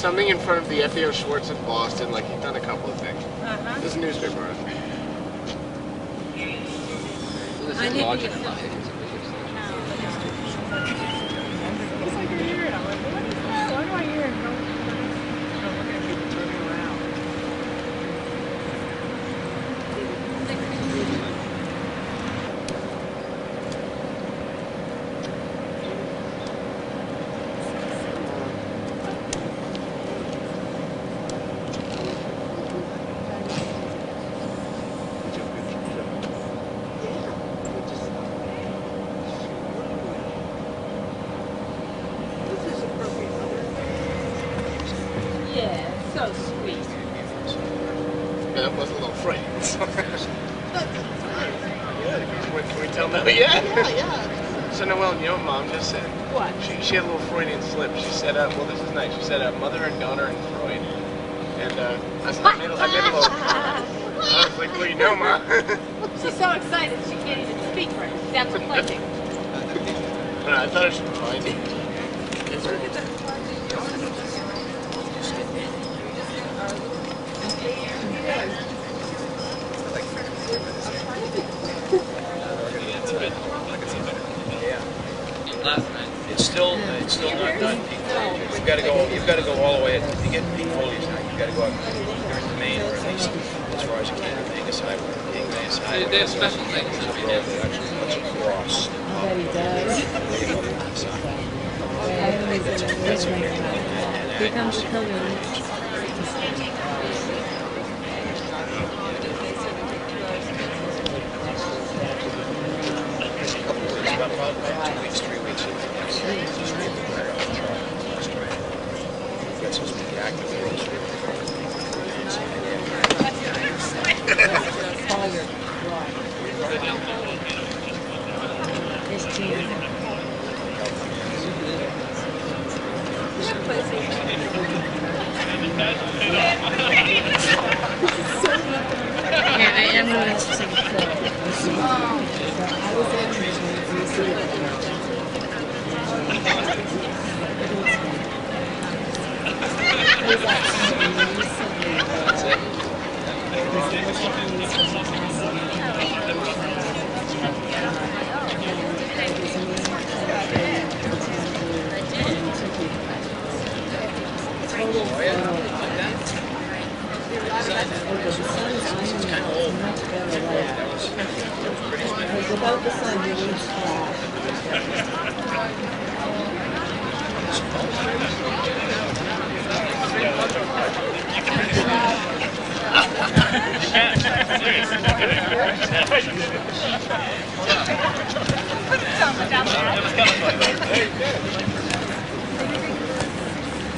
something in front of the FAO Schwartz in Boston. Like he's done a couple of things. This is a newspaper article. I need to so sweet. Yeah, that was a little frightening. Can we tell Noelle? Yeah? Yeah. So Noelle, you know what Mom just said? What? She had a little Freudian slip. She said, well, this is nice. She said, mother and daughter and Freud. And I made a little... I was like, well, you know, Mom. She's so excited she can't even speak right. That's a blessing. I thought I should find it. It's still not done. You've got to go all the way to get peak foliage now. You've got to go up during the main, or at least as far as you can, Vegas Highway. Vegas Highway. They have special things that we It actually cuts across. I bet he does. Here comes the pilgrim. About 2 weeks, 3 weeks. That's supposed to be active. This team. Yeah, I am going to take a clip. I was there. Without the sun, you need flat.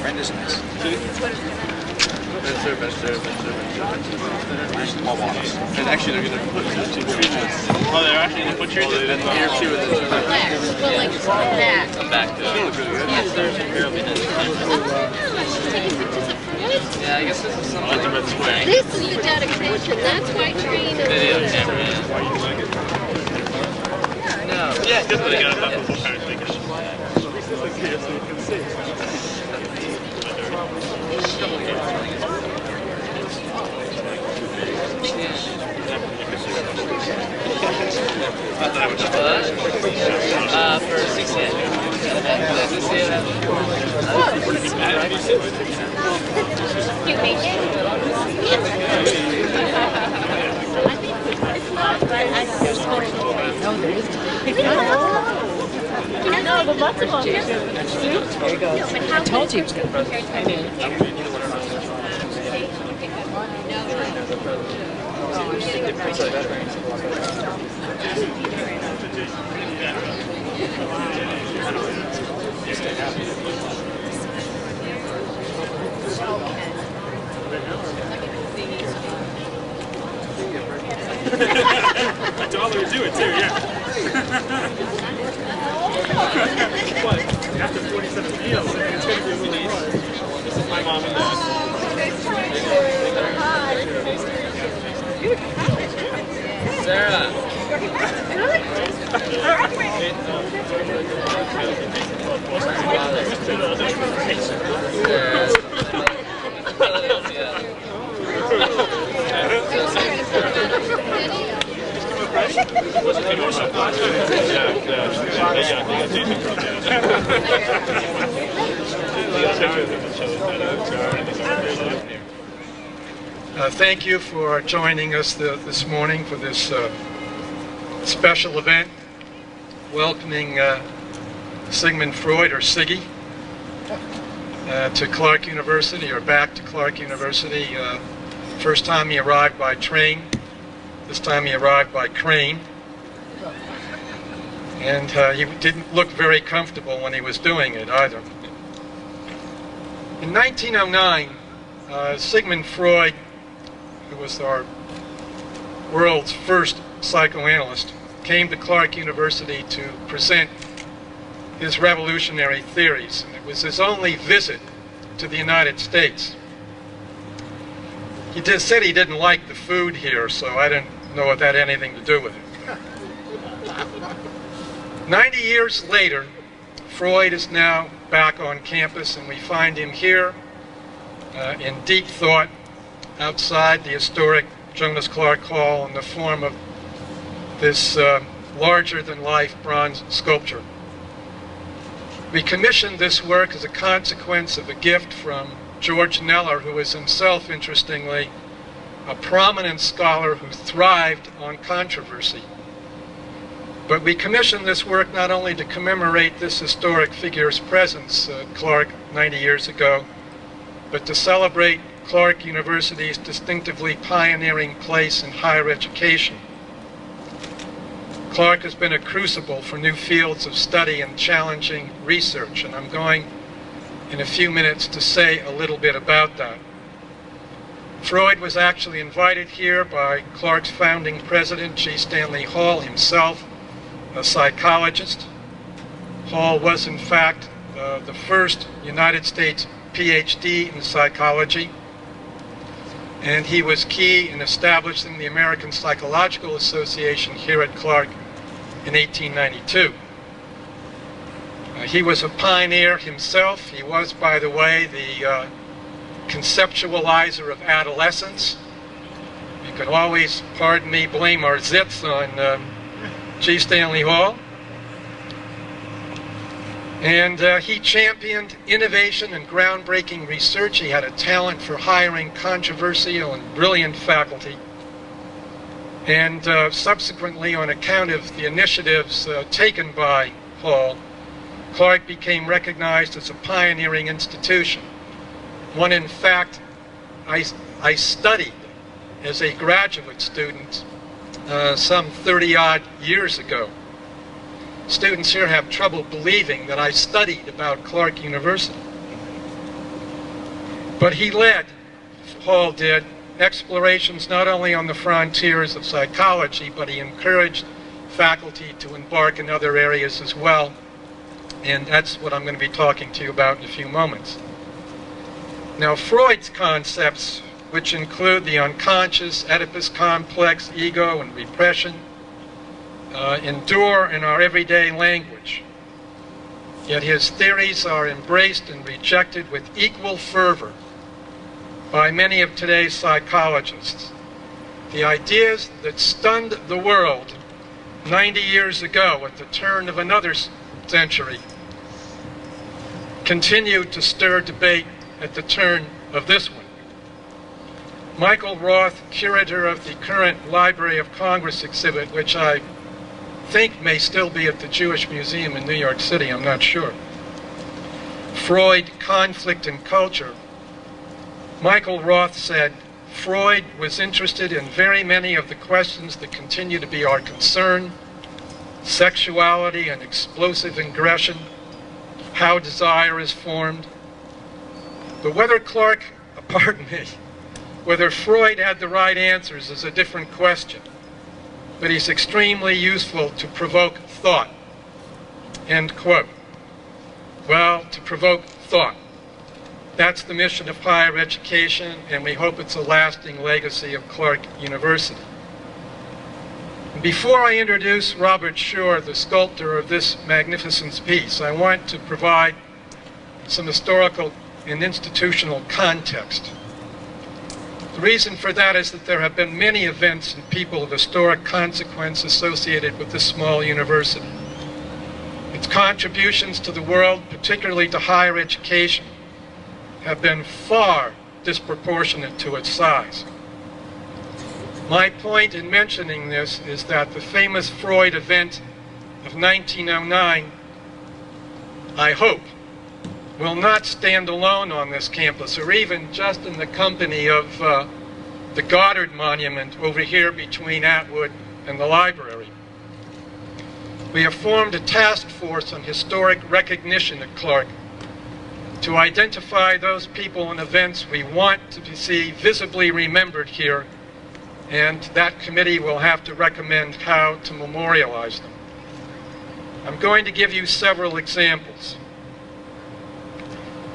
Brenda's nice. And actually, they're going to put those 2 treatments. Oh, they're actually going to put treatments in here too. Well, like that. come back to it. Yes, There's a pyramid in the Yeah, I guess this is something. Ultimate Square. This is the dedication. That's why train is. Video camera. No. Yeah, just they got enough of the parents make it. For 6 years. You make it? It's not, but I know there is. No, but lots of them. There you go. I told you it was good. $1 to do it too, yeah. What? After 47 meals, it's going to be a little more. This is my mom and dad. Sarah. Sarah. Thank you for joining us this morning for this special event welcoming Sigmund Freud, or Siggy, to Clark University, or back to Clark University. First time he arrived by train, this time he arrived by crane. And he didn't look very comfortable when he was doing it either. In 1909, Sigmund Freud, who was our world's first psychoanalyst, came to Clark University to present his revolutionary theories. And it was his only visit to the United States. He said he didn't like the food here, so I didn't know if that had anything to do with it. 90 years later, Freud is now back on campus, and we find him here in deep thought outside the historic Jonas Clark Hall in the form of this larger-than-life bronze sculpture. We commissioned this work as a consequence of a gift from George Kneller, who is himself, interestingly, a prominent scholar who thrived on controversy. But we commissioned this work not only to commemorate this historic figure's presence at Clark 90 years ago, but to celebrate Clark University's distinctively pioneering place in higher education. Clark has been a crucible for new fields of study and challenging research, and I'm going in a few minutes to say a little bit about that. Freud was actually invited here by Clark's founding president, G. Stanley Hall, himself a psychologist. Hall was, in fact, the first United States PhD in psychology, and he was key in establishing the American Psychological Association here at Clark in 1892. He was a pioneer himself. He was, by the way, the conceptualizer of adolescence. You can always, pardon me, blame our zits on G. Stanley Hall. And he championed innovation and groundbreaking research. He had a talent for hiring controversial and brilliant faculty. And subsequently, on account of the initiatives taken by Hall, Clark became recognized as a pioneering institution. One, in fact, I studied as a graduate student some 30-odd years ago. Students here have trouble believing that I studied about Clark University. But he led, Hall did, explorations not only on the frontiers of psychology, but he encouraged faculty to embark in other areas as well. And that's what I'm going to be talking to you about in a few moments. Now, Freud's concepts, which include the unconscious, Oedipus complex, ego, and repression, endure in our everyday language. Yet his theories are embraced and rejected with equal fervor by many of today's psychologists. The ideas that stunned the world 90 years ago at the turn of another century continue to stir debate at the turn of this one. Michael Roth, curator of the current Library of Congress exhibit, which I think may still be at the Jewish Museum in New York City, I'm not sure. Freud, Conflict and Culture. Michael Roth said, Freud was interested in very many of the questions that continue to be our concern: sexuality and explosive aggression, how desire is formed. But whether whether Freud had the right answers is a different question. But he's extremely useful to provoke thought. End quote. Well, to provoke thought. That's the mission of higher education, and we hope it's a lasting legacy of Clark University. Before I introduce Robert Shore, the sculptor of this magnificent piece, I want to provide some historical and institutional context. The reason for that is that there have been many events and people of historic consequence associated with this small university. Its contributions to the world, particularly to higher education, have been far disproportionate to its size. My point in mentioning this is that the famous Freud event of 1909, I hope, will not stand alone on this campus, or even just in the company of the Goddard Monument over here between Atwood and the library. We have formed a task force on historic recognition at Clark to identify those people and events we want to see visibly remembered here, and that committee will have to recommend how to memorialize them. I'm going to give you several examples.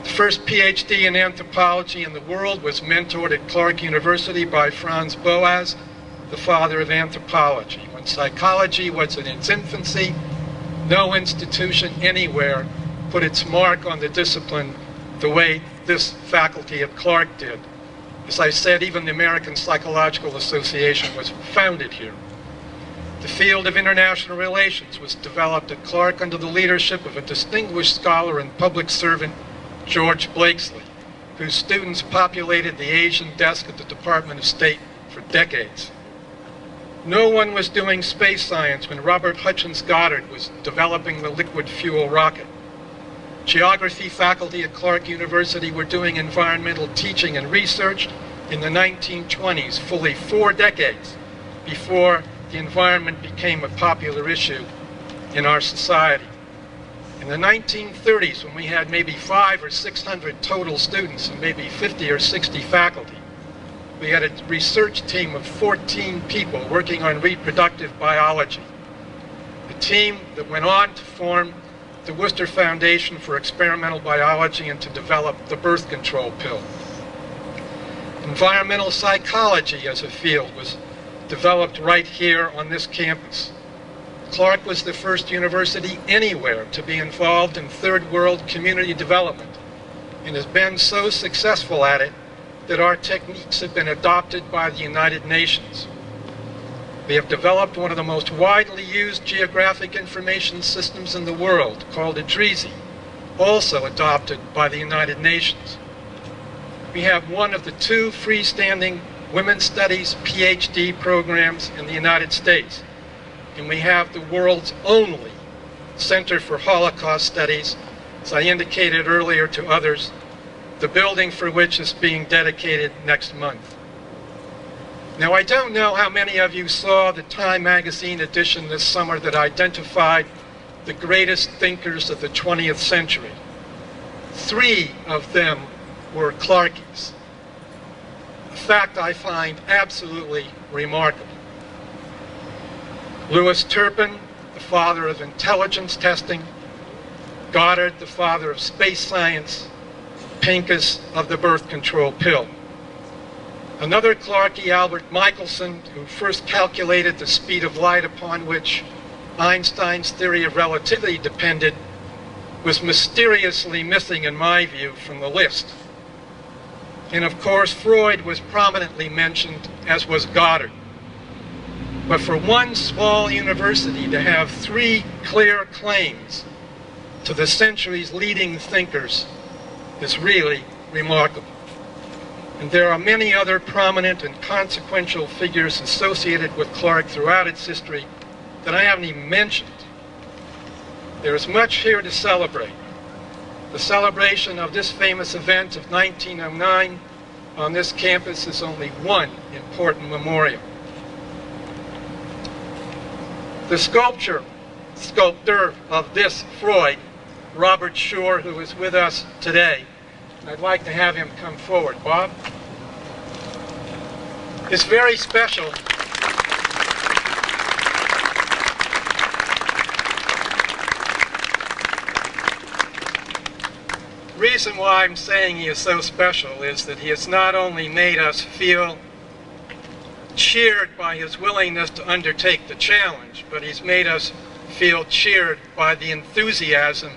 The first PhD in anthropology in the world was mentored at Clark University by Franz Boas, the father of anthropology. When psychology was in its infancy, no institution anywhere put its mark on the discipline the way this faculty at Clark did. As I said, even the American Psychological Association was founded here. The field of international relations was developed at Clark under the leadership of a distinguished scholar and public servant, George Blakesley, whose students populated the Asian desk at the Department of State for decades. No one was doing space science when Robert Hutchins Goddard was developing the liquid fuel rocket. Geography faculty at Clark University were doing environmental teaching and research in the 1920s, fully 4 decades before the environment became a popular issue in our society. In the 1930s, when we had maybe 500 or 600 total students and maybe 50 or 60 faculty, we had a research team of 14 people working on reproductive biology. A team that went on to form the Worcester Foundation for Experimental Biology and to develop the birth control pill. Environmental psychology as a field was developed right here on this campus. Clark was the first university anywhere to be involved in third world community development and has been so successful at it that our techniques have been adopted by the United Nations. We have developed one of the most widely used geographic information systems in the world, called ADRESI, also adopted by the United Nations. We have one of the 2 freestanding women's studies PhD programs in the United States, and we have the world's only Center for Holocaust Studies, as I indicated earlier to others, the building for which is being dedicated next month. Now, I don't know how many of you saw the Time magazine edition this summer that identified the greatest thinkers of the 20th century. 3 of them were Clarkies, a fact I find absolutely remarkable. Louis Turpin, the father of intelligence testing; Goddard, the father of space science; Pincus of the birth control pill. Another Clarkie, Albert Michelson, who first calculated the speed of light upon which Einstein's theory of relativity depended, was mysteriously missing, in my view, from the list. And of course, Freud was prominently mentioned, as was Goddard. But for one small university to have 3 clear claims to the century's leading thinkers is really remarkable. And there are many other prominent and consequential figures associated with Clark throughout its history that I haven't even mentioned. There is much here to celebrate. The celebration of this famous event of 1909 on this campus is only one important memorial. The sculptor of this Freud, Robert Shore, who is with us today, I'd like to have him come forward. Bob? It's very special. The reason why I'm saying he is so special is that he has not only made us feel cheered by his willingness to undertake the challenge, but he's made us feel cheered by the enthusiasm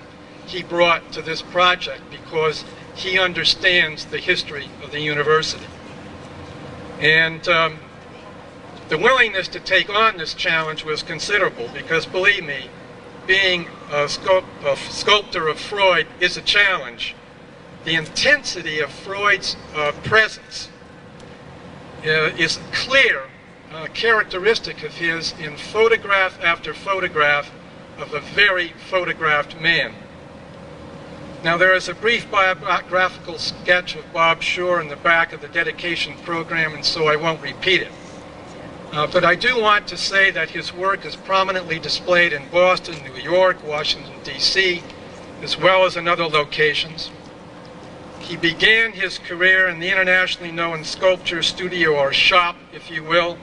he brought to this project, because he understands the history of the university. And the willingness to take on this challenge was considerable, because believe me, being a sculptor of Freud is a challenge. The intensity of Freud's presence is clear characteristic of his in photograph after photograph of a very photographed man. Now, there is a brief biographical sketch of Bob Shore in the back of the dedication program, and so I won't repeat it. But I do want to say that his work is prominently displayed in Boston, New York, Washington, D.C., as well as in other locations. He began his career in the internationally known sculpture studio, or shop, if you will,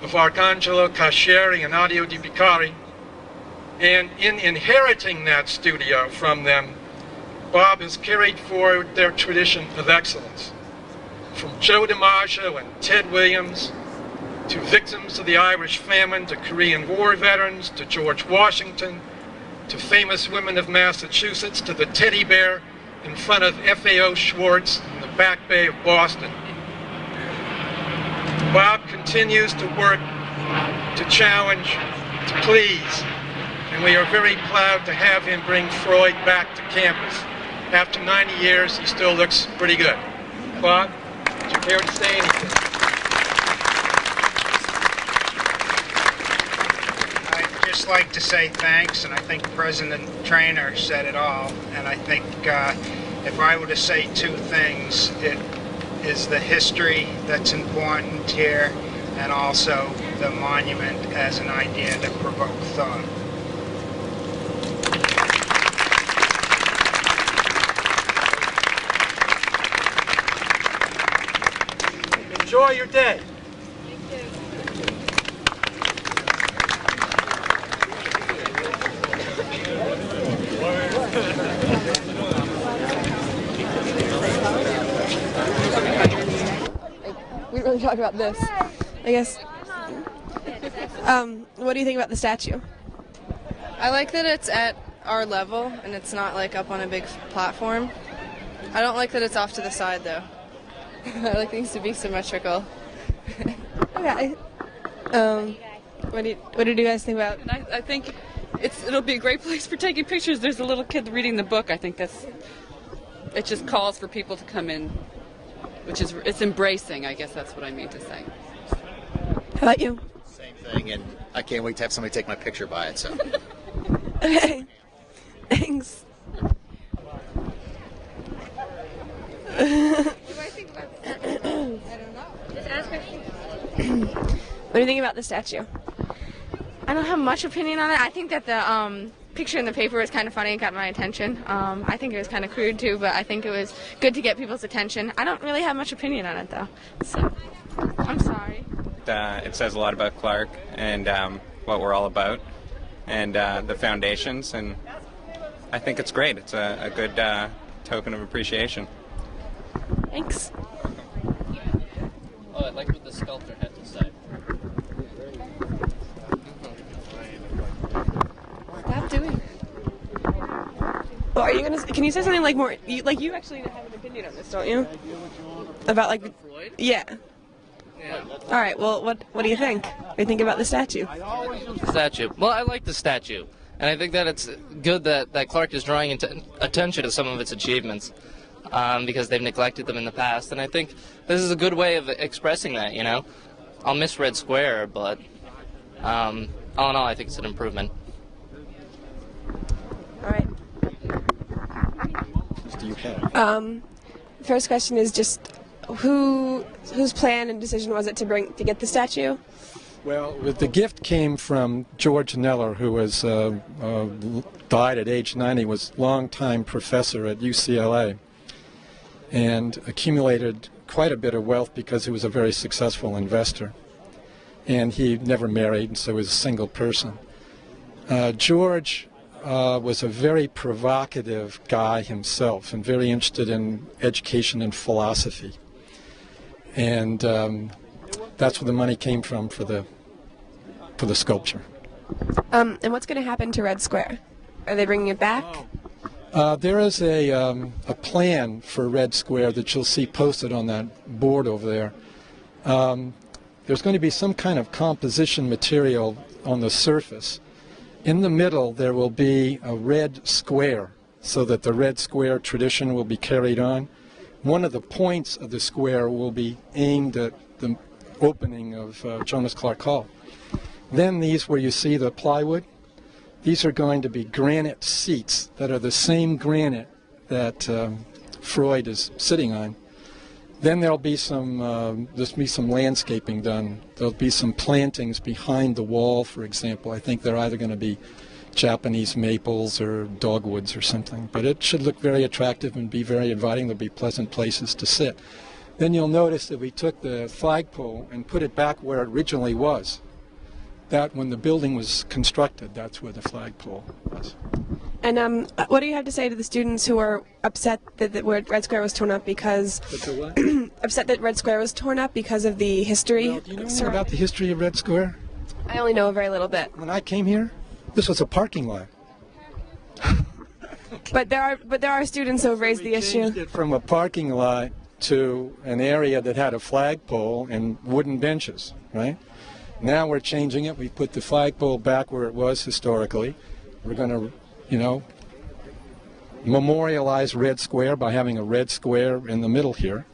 of Arcangelo Cascieri and Adio Di Piccari. And in inheriting that studio from them, Bob has carried forward their tradition of excellence. From Joe DiMaggio and Ted Williams, to victims of the Irish famine, to Korean War veterans, to George Washington, to famous women of Massachusetts, to the teddy bear in front of FAO Schwartz in the Back Bay of Boston. Bob continues to work, to challenge, to please, and we are very proud to have him bring Freud back to campus. After 90 years, he still looks pretty good. Bob, would you care to say anything? I'd just like to say thanks, and I think President Traynor said it all, and I think if I were to say two things, it is the history that's important here, and also the monument as an idea to provoke thought. Enjoy your day. We didn't really talk about this, I guess. What do you think about the statue? I like that it's at our level and it's not like up on a big platform. I don't like that it's off to the side though. I like things to be symmetrical. Okay. What did you guys think about? I think it'll be a great place for taking pictures. There's a little kid reading the book. I think it just calls for people to come in, it's embracing. I guess that's what I mean to say. How about you? Same thing, and I can't wait to have somebody take my picture by it. So. Okay. Thanks. What do I think about this? I don't know. Just ask questions. What do you think about the statue? I don't have much opinion on it. I think that the picture in the paper was kind of funny and got my attention. I think it was kind of crude too, but I think it was good to get people's attention. I don't really have much opinion on it though, so I'm sorry. It says a lot about Clark and what we're all about, and the foundations, and I think it's great. It's a good token of appreciation. Thanks. Oh, I like what the sculptor had to say. Stop doing it. Well, are you gonna? Can you say something like more? You actually have an opinion on this, don't you? About like Freud? Yeah. Yeah. All right. Well, what do you think? What do you think about the statue? Statue. Well, I like the statue, and I think that it's good that Clark is drawing attention to some of its achievements, because they've neglected them in the past, and I think this is a good way of expressing that. You know, I'll miss Red Square, but all in all, I think it's an improvement. All right. First question is just whose plan and decision was it to get the statue? Well, the gift came from George Neller, who was died at age 90, was longtime professor at UCLA, and accumulated quite a bit of wealth because he was a very successful investor. And he never married, so he was a single person. George was a very provocative guy himself and very interested in education and philosophy. And that's where the money came from for the sculpture. And what's going to happen to Red Square? Are they bringing it back? There is a plan for Red Square that you'll see posted on that board over there. There's going to be some kind of composition material on the surface. In the middle, there will be a red square, so that the Red Square tradition will be carried on. One of the points of the square will be aimed at the opening of Jonas Clark Hall. Then these where you see the plywood, these are going to be granite seats that are the same granite that Freud is sitting on. Then there'll be some landscaping done. There'll be some plantings behind the wall, for example. I think they're either going to be Japanese maples or dogwoods or something. But it should look very attractive and be very inviting. There'll be pleasant places to sit. Then you'll notice that we took the flagpole and put it back where it originally was. That when the building was constructed, that's where the flagpole was. And what do you have to say to the students who are upset that Red Square was torn up because upset that Red Square was torn up because of the history? Well, do you know anything about the history of Red Square? I only know a very little bit. When I came here, this was a parking lot. But there are students who have raised the issue. We changed it from a parking lot to an area that had a flagpole and wooden benches, right? Now we're changing it. We put the flagpole back where it was historically. We're going to, memorialize Red Square by having a red square in the middle here,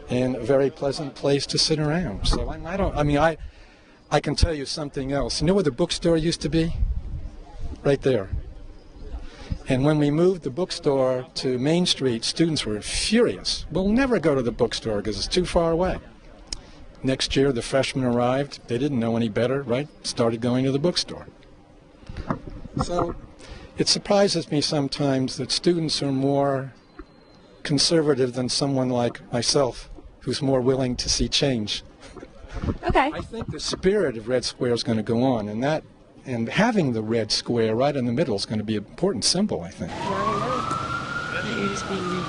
and a very pleasant place to sit around. So I can tell you something else. You know where the bookstore used to be? Right there. And when we moved the bookstore to Main Street, students were furious. We'll never go to the bookstore because it's too far away. Next year, the freshmen arrived. They didn't know any better, right? Started going to the bookstore. So it surprises me sometimes that students are more conservative than someone like myself, who's more willing to see change. Okay. I think the spirit of Red Square is going to go on, and having the red square right in the middle is going to be an important symbol, I think. You're just being mean.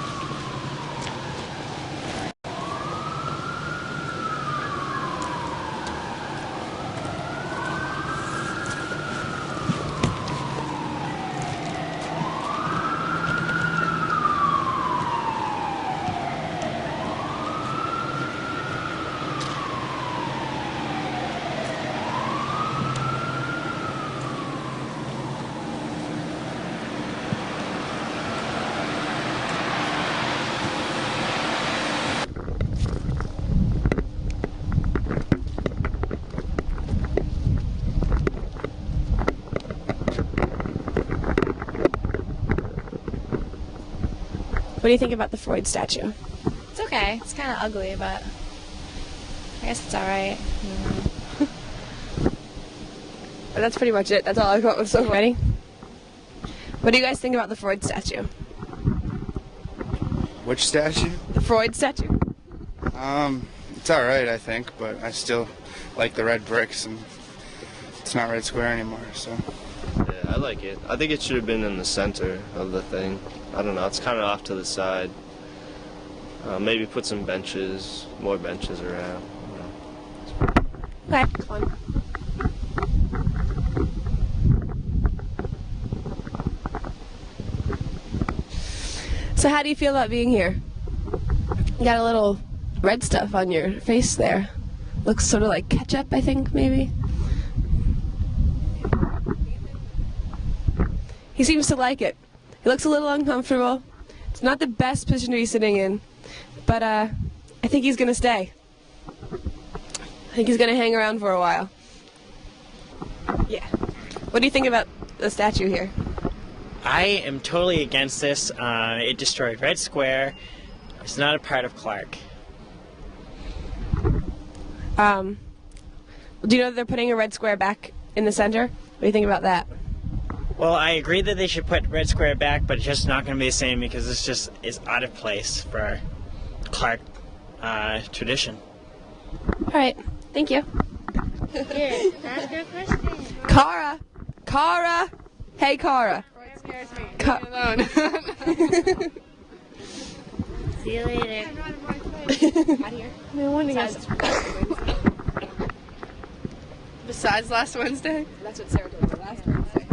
What do you think about the Freud statue? It's okay. It's kind of ugly, but I guess it's alright. But that's pretty much it. That's all I've got with so far. Ready? What do you guys think about the Freud statue? Which statue? The Freud statue. It's alright, I think, but I still like the red bricks, and it's not Red Square anymore, so. Yeah, I like it. I think it should have been in the center of the thing. I don't know, it's kind of off to the side. Maybe put some benches, more benches around. Okay. Fun. So how do you feel about being here? You got a little red stuff on your face there. Looks sort of like ketchup, I think, maybe. He seems to like it. He looks a little uncomfortable. It's not the best position to be sitting in, but I think he's going to stay. I think he's going to hang around for a while. Yeah. What do you think about the statue here? I am totally against this. It destroyed Red Square. It's not a part of Clark. Do you know that they're putting a red square back in the center? What do you think about that? Well, I agree that they should put Red Square back, but it's just not going to be the same because it's out of place for Clark tradition. All right. Thank you. Here, ask your question. Cara! Cara! Hey, Cara. Freud scares me. Leave me alone. See you later. Out here. No wonder Besides last Wednesday? That's what Sarah told me, last Wednesday.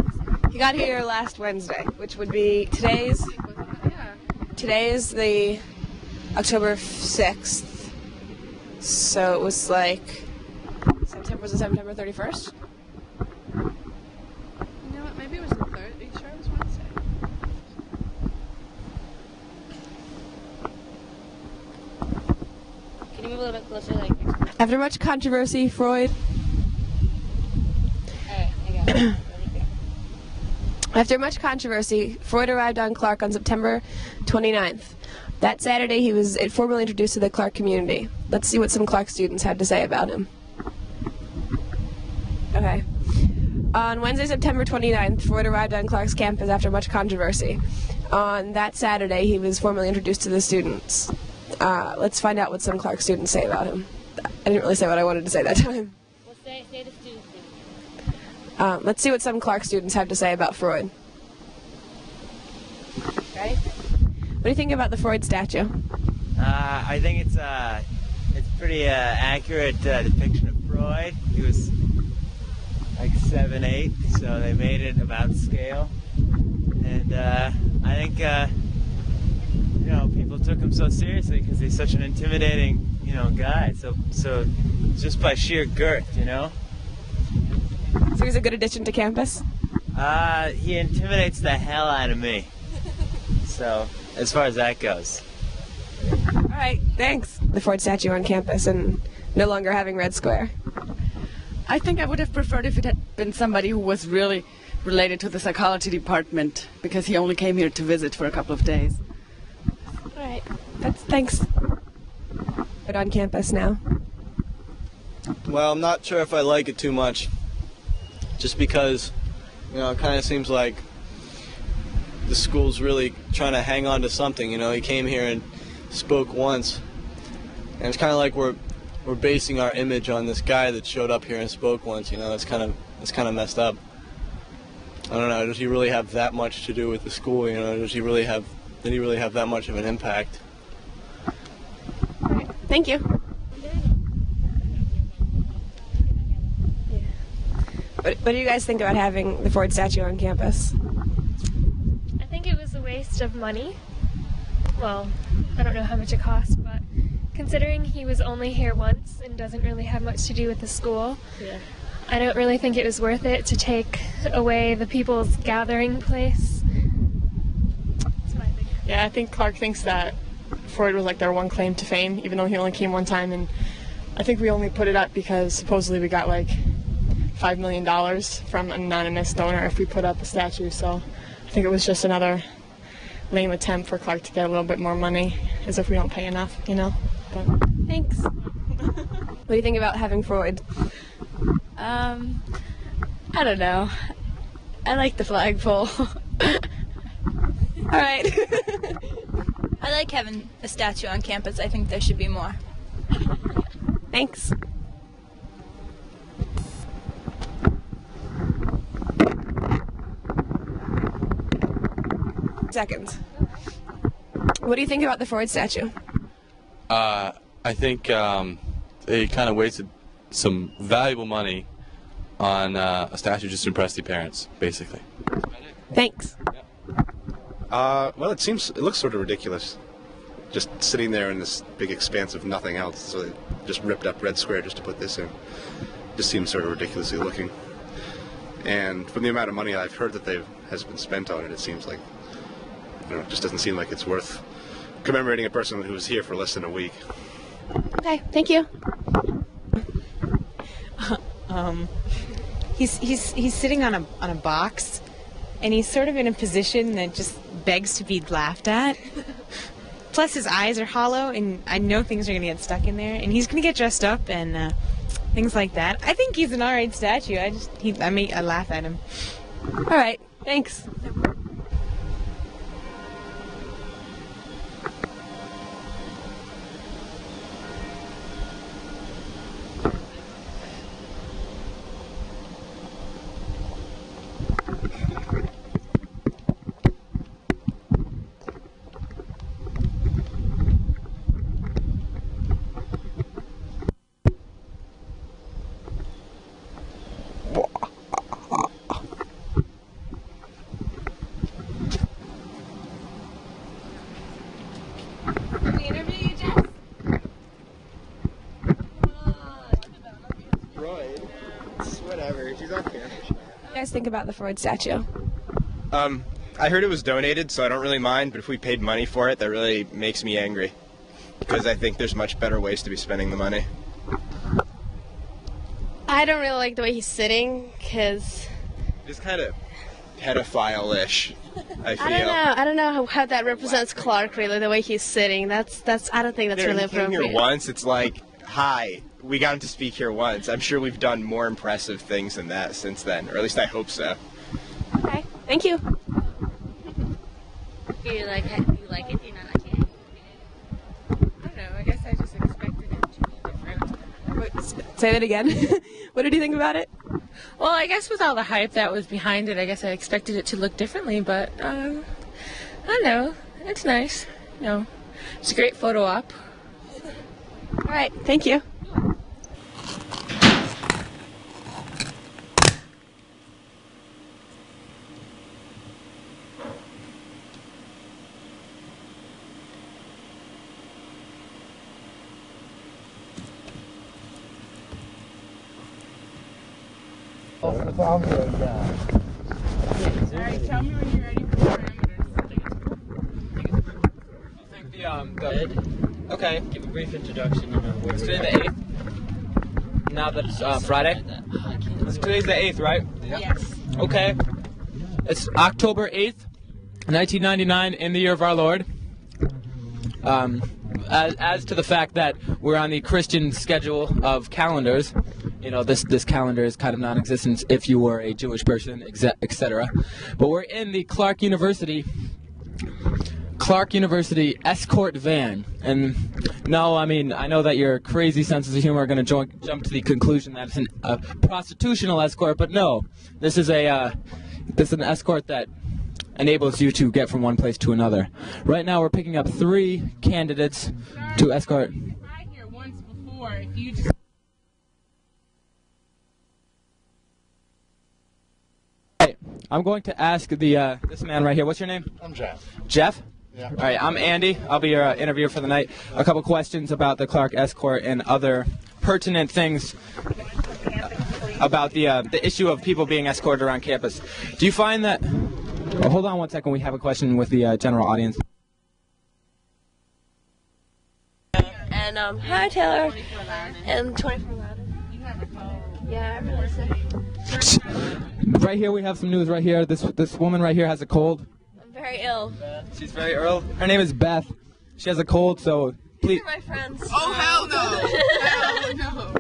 He got here last Wednesday, which would be today's. Today is the October 6th. So it was like was it September 31st? You know what? Maybe it was the 3rd. Are you sure it was Wednesday? Can you move a little bit closer, like? After much controversy, Freud... After much controversy, Freud arrived on Clark on September 29th. That Saturday, he was formally introduced to the Clark community. Let's see what some Clark students had to say about him. Okay. On Wednesday, September 29th, Freud arrived on Clark's campus after much controversy. On that Saturday, he was formally introduced to the students. Let's find out what some Clark students say about him. I didn't really say what I wanted to say that time. Well, say the students. Let's see what some Clark students have to say about Freud. Ready? What do you think about the Freud statue? I think it's pretty accurate depiction of Freud. He was like 7'8", so they made it about scale. And I think people took him so seriously because he's such an intimidating guy. So just by sheer girth, So he's a good addition to campus? He intimidates the hell out of me. So, as far as that goes. All right, thanks. The Freud statue on campus and no longer having Red Square. I think I would have preferred if it had been somebody who was really related to the psychology department, because he only came here to visit for a couple of days. All right, thanks. But on campus now. Well, I'm not sure if I like it too much. Just because, it kind of seems like the school's really trying to hang on to something. He came here and spoke once, and it's kind of like we're basing our image on this guy that showed up here and spoke once. It's kind of messed up. I don't know. Does he really have that much to do with the school? Did he really have that much of an impact? All right, thank you. What do you guys think about having the Freud statue on campus? I think it was a waste of money. Well, I don't know how much it cost, but considering he was only here once and doesn't really have much to do with the school, I don't really think it was worth it to take away the people's gathering place. Yeah, I think Clark thinks that Freud was like their one claim to fame, even though he only came one time, and I think we only put it up because supposedly we got like $5 million from an anonymous donor if we put up a statue, so I think it was just another lame attempt for Clark to get a little bit more money, as if we don't pay enough, But thanks. What do you think about having Freud? I don't know. I like the flagpole. All right. I like having a statue on campus. I think there should be more. Thanks. Seconds. What do you think about the Freud statue? I think they kind of wasted some valuable money on a statue just to impress the parents, basically. Thanks. Well, it looks sort of ridiculous. Just sitting there in this big expanse of nothing else. So they just ripped up Red Square just to put this in. Just seems sort of ridiculously looking. And from the amount of money I've heard that has been spent on it, it seems like, it just doesn't seem like it's worth commemorating a person who was here for less than a week. Okay, thank you. He's sitting on a box, and he's sort of in a position that just begs to be laughed at. Plus his eyes are hollow, and I know things are going to get stuck in there, and he's going to get dressed up and things like that. I think he's an alright statue. I laugh at him. All right, thanks. Think about the Freud statue. I heard it was donated, so I don't really mind, but if we paid money for it, that really makes me angry, because I think there's much better ways to be spending the money. I don't really like the way he's sitting, because It's kind of pedophile-ish, I feel. I don't know how that represents Clark, really, the way he's sitting. I don't think that's There, really he came appropriate. here once, it's like, hi, we got him to speak here once. I'm sure we've done more impressive things than that since then, or at least I hope so. Okay, thank you. Do you like it? Do you not like it? I don't know. I guess I just expected it to be different. Say that again. What did you think about it? Well, I guess with all the hype that was behind it, I guess I expected it to look differently, but I don't know. It's nice. You know, it's a great photo op. All right, thank you. Alright, tell me when you're ready for parameters. Okay. Give a brief introduction. It's today the 8th. Now that it's Friday. Today's the 8th, right? Yes. Okay. It's October 8th, 1999, in the year of our Lord. As to the fact that we're on the Christian schedule of calendars, you know, this calendar is kind of non-existent if you were a Jewish person, etc. But we're in the Clark University escort van. And no, I mean, I know that your crazy senses of humor are going to jump to the conclusion that it's a prostitutional escort, but no, this is an escort that enables you to get from one place to another. Right now we're picking up 3 candidates to escort. I here once before. If you just Hey, I'm going to ask this man right here. What's your name? I'm Jeff. Jeff? Yeah. All right, I'm Andy. I'll be your interviewer for the night. A couple questions about the Clark escort and other pertinent things about the issue of people being escorted around campus. Do you find that... Oh, hold on one second. We have a question with the general audience. And hi Taylor. And 24 loud. Yeah, I'm really sick. Right here we have some news right here. This woman right here has a cold. I'm very ill. She's very ill. Her name is Beth. She has a cold, so please... These are my friends. Oh, hell no! Hell no!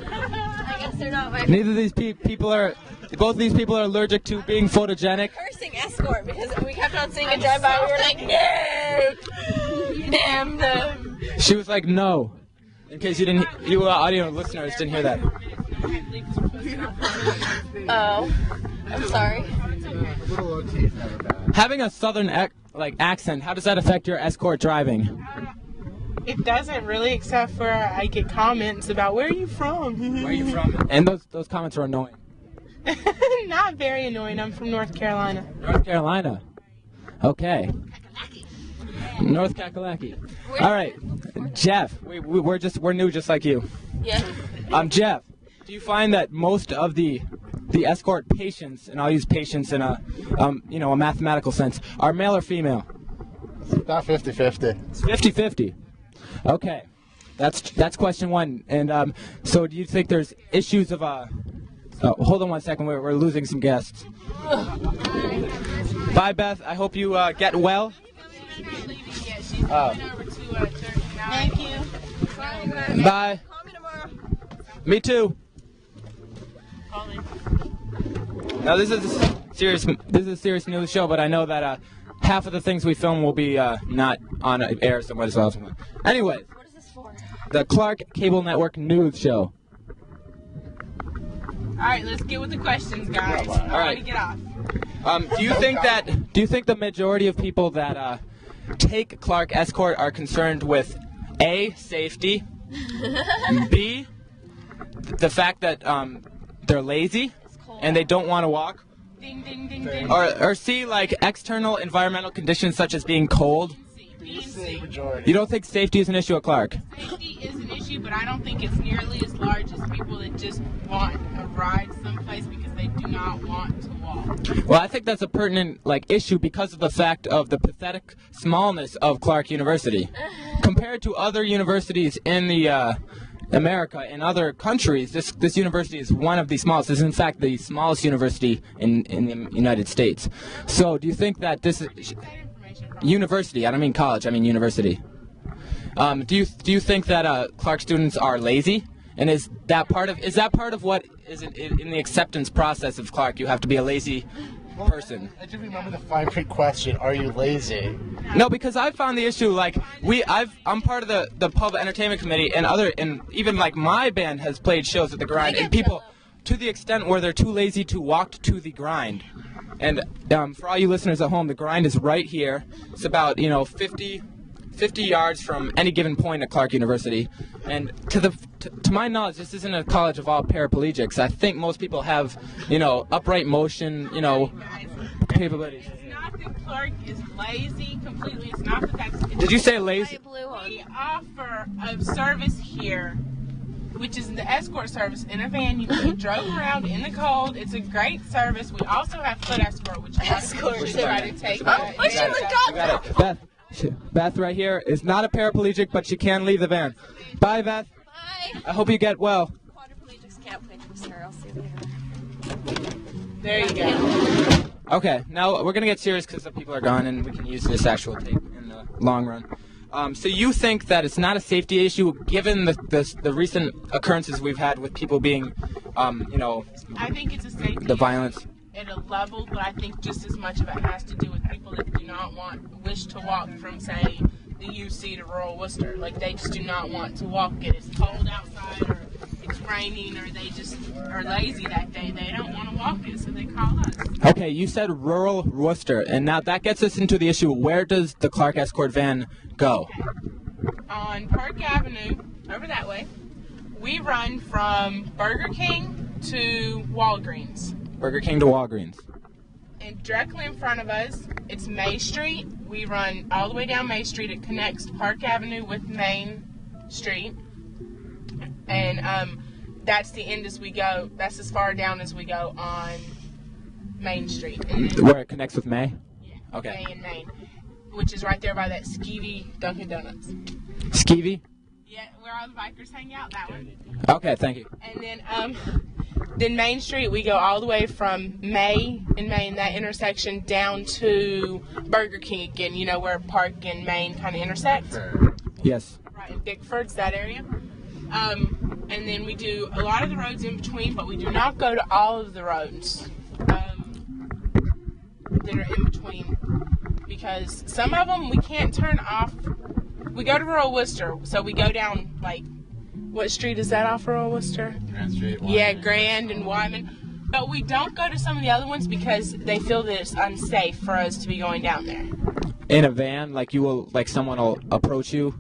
I guess they're not my Neither of these people are... Both of these people are allergic to being photogenic. cursing escort because we kept on seeing a drive by. We were like, no! Damn them! She was like, no. In case you audio listeners didn't hear that. Oh, I'm sorry. Having a southern accent, how does that affect your escort driving? It doesn't really, except for I get comments about where are you from? Where are you from? And those comments are annoying. Not very annoying. I'm from North Carolina. North Carolina. Okay. North Kakalaki. All right, Jeff. We're new, just like you. Yeah. Jeff. Do you find that most of the escort patients, and I'll use patients in a a mathematical sense, are male or female? About 50-50. It's 50-50. Okay. That's question 1. And so do you think there's issues of hold on one second. We're losing some guests. Bye, Beth. I hope you get well. Thank you. Bye. Call me tomorrow. Me too. Now this is a serious news show, but I know that half of the things we film will be not on air somewhere else. Anyways, What is this for? the Clark Cable Network News Show. All right, let's get with the questions, guys. All right. Get off. Do you think the majority of people that take Clark Escort are concerned with A, safety, B, the fact that they're lazy and they don't want to walk, Ding, ding, ding, ding. or C, like external environmental conditions such as being cold? You don't think safety is an issue at Clark? Safety is an issue, but I don't think it's nearly as large as people that just want a ride someplace because they do not want to walk. Well, I think that's a pertinent issue because of the fact of the pathetic smallness of Clark University compared to other universities in the America, in other countries, this university is one of the smallest. This is, in fact, the smallest university in the United States. So do you think that this is... University, I don't mean college, I mean university. Do you think that Clark students are lazy? And is that part of what is in the acceptance process of Clark? You have to be a lazy person. I do remember the fine-print question, are you lazy? No, because I found the issue, like, I'm part of the pub entertainment committee, and even like my band has played shows at the Grind, and people, to the extent where they're too lazy to walk to the Grind. And for all you listeners at home, the Grind is right here. It's about 50 yards from any given point at Clark University. And to my knowledge, this isn't a college of all paraplegics. I think most people have, upright motion, capabilities. It's not that Clark is lazy completely. It's not that that's... Did you say lazy? We offer a service here, which is the escort service in a van. You can drove around in the cold. It's a great service. We also have foot escort, which escort should try to take. Beth right here is not a paraplegic, but she can leave the van. Bye, Beth. Bye. I hope you get well. Quadriplegics can't play for I'll see you later. There you go. Okay, now we're going to get serious because the people are gone and we can use this actual tape in the long run. So you think that it's not a safety issue given the recent occurrences we've had with people being, I think it's a safety the violence? At a level, but I think just as much of it has to do with people that do not wish to walk from, say, the UC to rural Worcester. Like, they just do not want to walk it. It's cold outside, or it's raining, or they just are lazy that day. They don't want to walk it, so they call us. Okay, you said rural Worcester, and now that gets us into the issue, where does the Clark Escort van go? On Park Avenue, over that way, we run from Burger King to Walgreens. Burger King to Walgreens. And directly in front of us, it's May Street. We run all the way down May Street. It connects Park Avenue with Main Street. And that's the end as we go. That's as far down as we go on Main Street. Where it connects with May? Yeah. Okay. May and Main, which is right there by that skeevy Dunkin' Donuts. Skeevy? Yeah, where all the bikers hang out, that one. Okay, thank you. And then Main Street, we go all the way from May and Main, that intersection, down to Burger King again, where Park and Main kind of intersect. Yes. Right, in Bickford's, that area. And then we do a lot of the roads in between, but we do not go to all of the roads that are in between, because some of them we can't turn off. We go to rural Worcester, so we go down, what street is that off rural Worcester? Grand Street. Yeah, Grand and Wyman. But we don't go to some of the other ones because they feel that it's unsafe for us to be going down there. In a van, someone will approach you?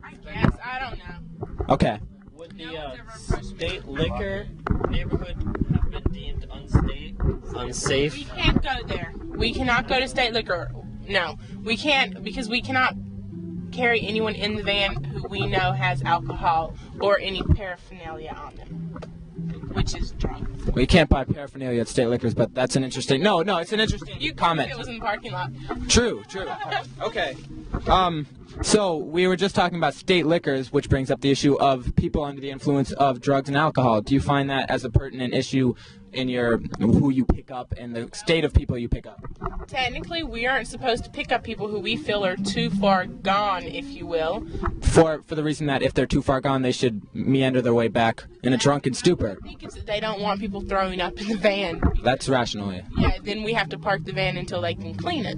I guess, I don't know. Okay. Would the state liquor neighborhood have been deemed unsafe? We can't go there. We cannot go to state liquor. No, we can't, because we cannot carry anyone in the van who we know has alcohol or any paraphernalia on them, which is drugs. We can't buy paraphernalia at state liquors, but that's an interesting... No, it's an interesting comment. It was in the parking lot. True. Okay. So we were just talking about state liquors, which brings up the issue of people under the influence of drugs and alcohol. Do you find that as a pertinent issue in who you pick up and the state of people you pick up? Technically, we aren't supposed to pick up people who we feel are too far gone, if you will. For the reason that if they're too far gone, they should meander their way back in a drunken stupor. I think it's that they don't want people throwing up in the van. That's rational, yeah. Yeah, then we have to park the van until they can clean it.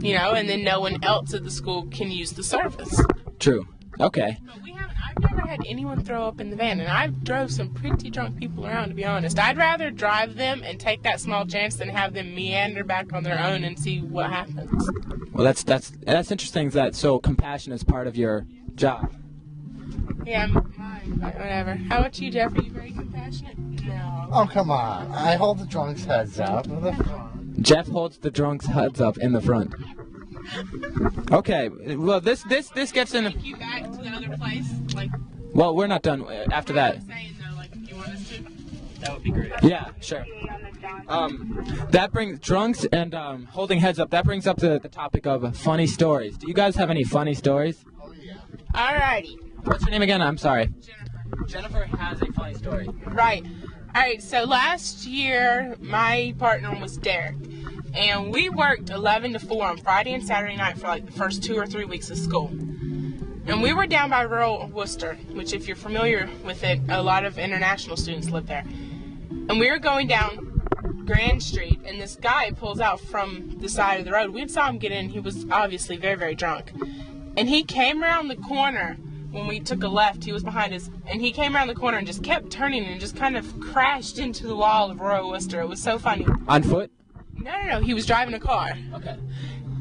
And then no one else at the school can use the service. True. Okay. But I've never had anyone throw up in the van, and I've drove some pretty drunk people around, to be honest. I'd rather drive them and take that small chance than have them meander back on their own and see what happens. Well, that's interesting. So compassion is part of your job. Yeah, whatever. How about you, Jeff? Are you very compassionate? No. Oh, come on. I hold the drunks' heads up in the front. Jeff holds the drunks' heads up in the front. Okay. Well, this gets in. Take you back to the other place, Well, we're not done after that. You want us to? That would be great. Yeah, sure. That brings drunks and holding heads up. That brings up the topic of funny stories. Do you guys have any funny stories? Alrighty. What's your name again? I'm sorry. Jennifer has a funny story. Right. All right, so last year, my partner was Derek, and we worked 11 to 4 on Friday and Saturday night for like the first 2 or 3 weeks of school. And we were down by rural Worcester, which if you're familiar with it, a lot of international students live there. And we were going down Grand Street, and this guy pulls out from the side of the road. We saw him get in. He was obviously very, very drunk. And he came around the corner. When we took a left, he was behind us, and he came around the corner and just kept turning and just kind of crashed into the wall of Royal Worcester. It was so funny. On foot? No, he was driving a car. Okay.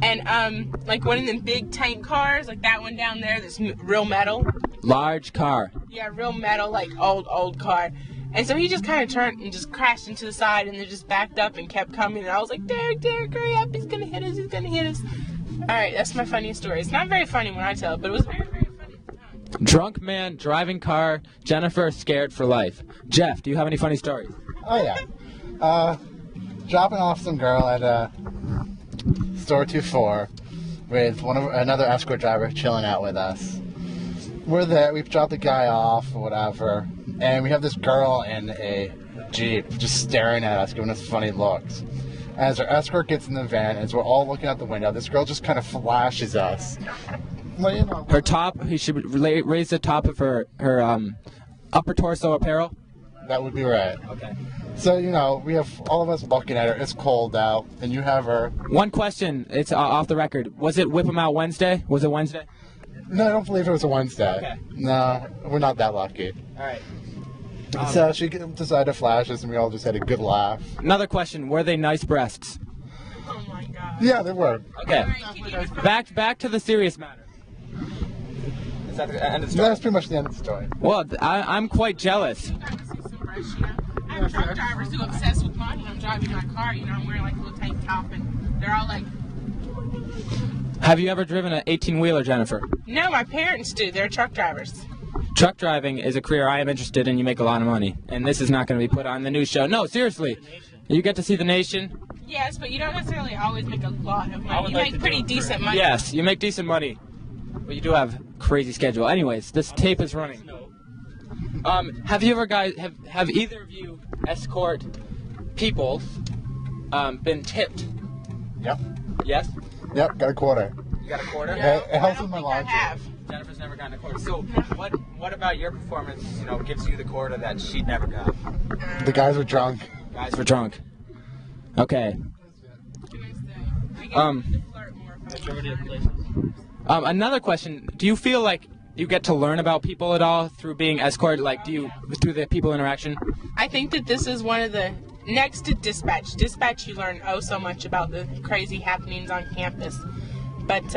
And, like one of them big tank cars, like that one down there that's real metal. Large car. Yeah, real metal, like old car. And so he just kind of turned and just crashed into the side and then just backed up and kept coming. And I was like, Derek, hurry up, he's going to hit us. All right, that's my funniest story. It's not very funny when I tell it, but it was very, very funny. Drunk man, driving car, Jennifer scared for life. Jeff, do you have any funny stories? Oh, yeah. Dropping off some girl at store 24 with another escort driver chilling out with us. We're there, we've dropped the guy off or whatever, and we have this girl in a Jeep just staring at us, giving us funny looks. As our escort gets in the van, as we're all looking out the window, this girl just kind of flashes us. Well, you know, Her top, he should raise the top of her upper torso apparel. That would be right. Okay. So, you know, we have all of us looking at her. It's cold out, and you have her. One question, it's off the record. Was it Whip 'em Out Wednesday? Was it Wednesday? No, I don't believe it was a Wednesday. Okay. No, we're not that lucky. All right. So she decided to flash us, and we all just had a good laugh. Another question, were they nice breasts? Oh, my God. Yeah, they were. Okay. Back to the serious matter. Is that the end of the story? That's pretty much the end of the story. Well, I'm quite jealous. I have truck drivers who are obsessed with money. I'm driving my car, you know, I'm wearing like a little tank top, and they're all like, Have you ever driven an 18-wheeler, Jennifer? no, my parents do. They're truck drivers. Truck driving is a career I am interested in. You make a lot of money. And this is not going to be put on the news show. No, seriously. You get to see the nation. Yes, but you don't necessarily always make a lot of money. You make pretty decent money. Yes, you make decent money. But you do have a crazy schedule. Anyways, this tape is running. Have you ever have either of you escort people been tipped? Yep. Yes? Yep, got a quarter. You got a quarter? It helps with my laundry. Jennifer's never gotten a quarter. So what about your performance, gives you the quarter that she never got? The guys were drunk. Guys were drunk. Okay. Another question, do you feel like you get to learn about people at all through being escorted, through the people interaction? I think that this is one of the, next to dispatch. Dispatch, you learn so much about the crazy happenings on campus. But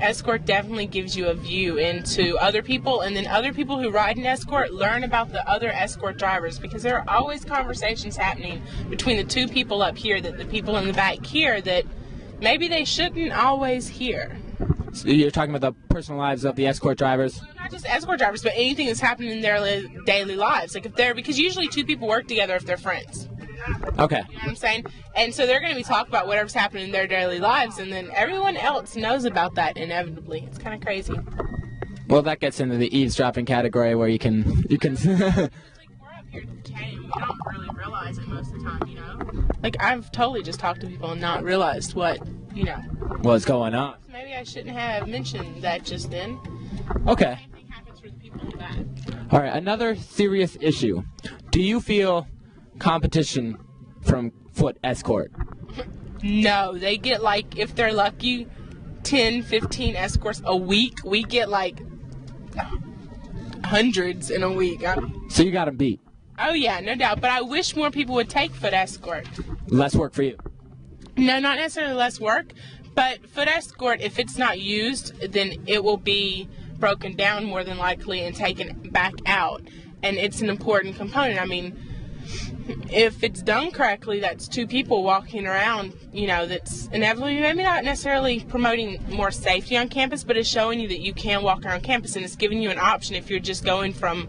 escort definitely gives you a view into other people, and then other people who ride an escort learn about the other escort drivers, because there are always conversations happening between the two people up here that the people in the back hear that maybe they shouldn't always hear. So you're talking about the personal lives of the escort drivers? Not just escort drivers, but anything that's happening in their daily lives. Like because usually two people work together if they're friends. Okay. You know what I'm saying? And so they're going to be talking about whatever's happening in their daily lives, and then everyone else knows about that inevitably. It's kind of crazy. Well, that gets into the eavesdropping category where you can. We're up here chatting. We don't really realize it most of the time, you know? Like, I've totally just talked to people and not realized what, What's going on? Maybe I shouldn't have mentioned that just then. Okay. Same thing happens with people in the back. All right, another serious issue. Do you feel competition from foot escort? No, they get if they're lucky, 10, 15 escorts a week. We get hundreds in a week. So you got them beat. Oh yeah, no doubt. But I wish more people would take foot escort. Less work for you. No, not necessarily less work, but foot escort, if it's not used, then it will be broken down more than likely and taken back out. And it's an important component. I mean, if it's done correctly, that's two people walking around, that's inevitably maybe not necessarily promoting more safety on campus, but it's showing you that you can walk around campus, and it's giving you an option if you're just going from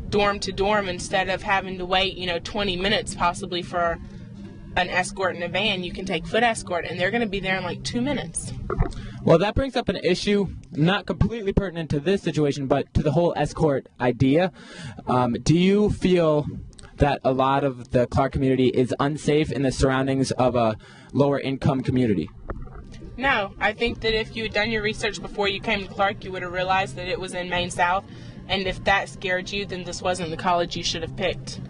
dorm to dorm instead of having to wait, 20 minutes possibly for an escort in a van, you can take foot escort, and they're going to be there in like 2 minutes. Well, that brings up an issue not completely pertinent to this situation, but to the whole escort idea. Do you feel that a lot of the Clark community is unsafe in the surroundings of a lower income community? No, I think that if you had done your research before you came to Clark, you would have realized that it was in Maine South, and if that scared you, then this wasn't the college you should have picked.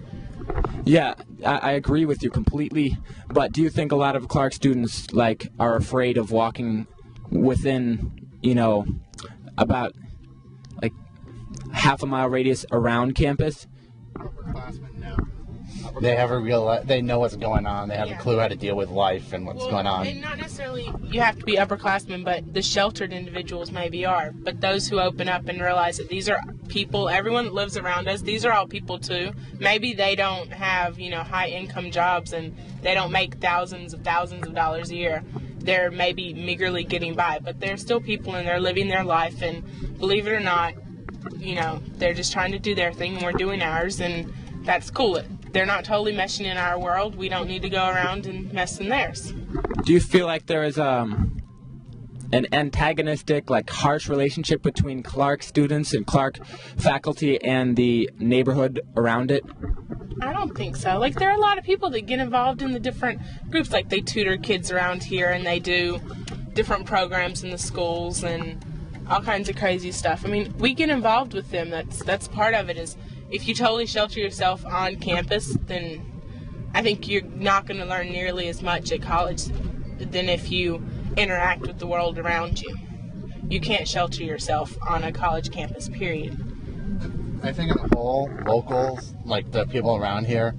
Yeah, I agree with you completely, but do you think a lot of Clark students like are afraid of walking within, about like half a mile radius around campus? They know what's going on. They have a clue how to deal with life and what's going on. And not necessarily you have to be upperclassmen, but the sheltered individuals maybe are. But those who open up and realize that these are people, everyone that lives around us, these are all people too. Maybe they don't have, high income jobs and they don't make thousands of dollars a year. They're maybe meagerly getting by, but they're still people and they're living their life. And believe it or not, they're just trying to do their thing and we're doing ours, and that's cool. They're not totally meshing in our world. We don't need to go around and mess in theirs. Do you feel like there is an antagonistic, harsh relationship between Clark students and Clark faculty and the neighborhood around it? I don't think so. There are a lot of people that get involved in the different groups. They tutor kids around here and they do different programs in the schools and all kinds of crazy stuff. I mean, we get involved with them. That's part of it. Is if you totally shelter yourself on campus, then I think you're not going to learn nearly as much at college than if you interact with the world around you. You can't shelter yourself on a college campus, period. I think in the whole, locals, the people around here,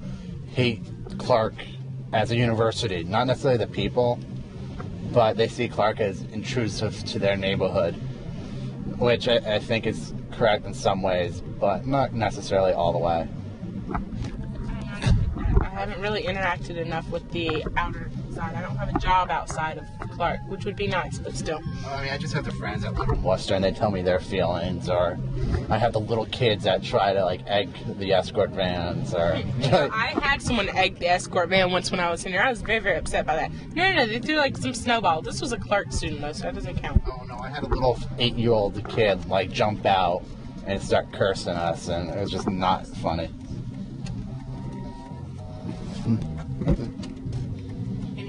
hate Clark as a university. Not necessarily the people, but they see Clark as intrusive to their neighborhood, which I think is correct in some ways, but not necessarily all the way. I haven't really interacted enough with the outer side. I don't have a job outside of Clark, which would be nice, but still. I just have the friends that live in Worcester, and they tell me their feelings, or I have the little kids that try to egg the escort vans, or. I had someone egg the escort van once when I was in here. I was very, very upset by that. No, they threw some snowball. This was a Clark student though, so that doesn't count. Oh no, I had a little 8-year-old kid jump out and start cursing us, and it was just not funny.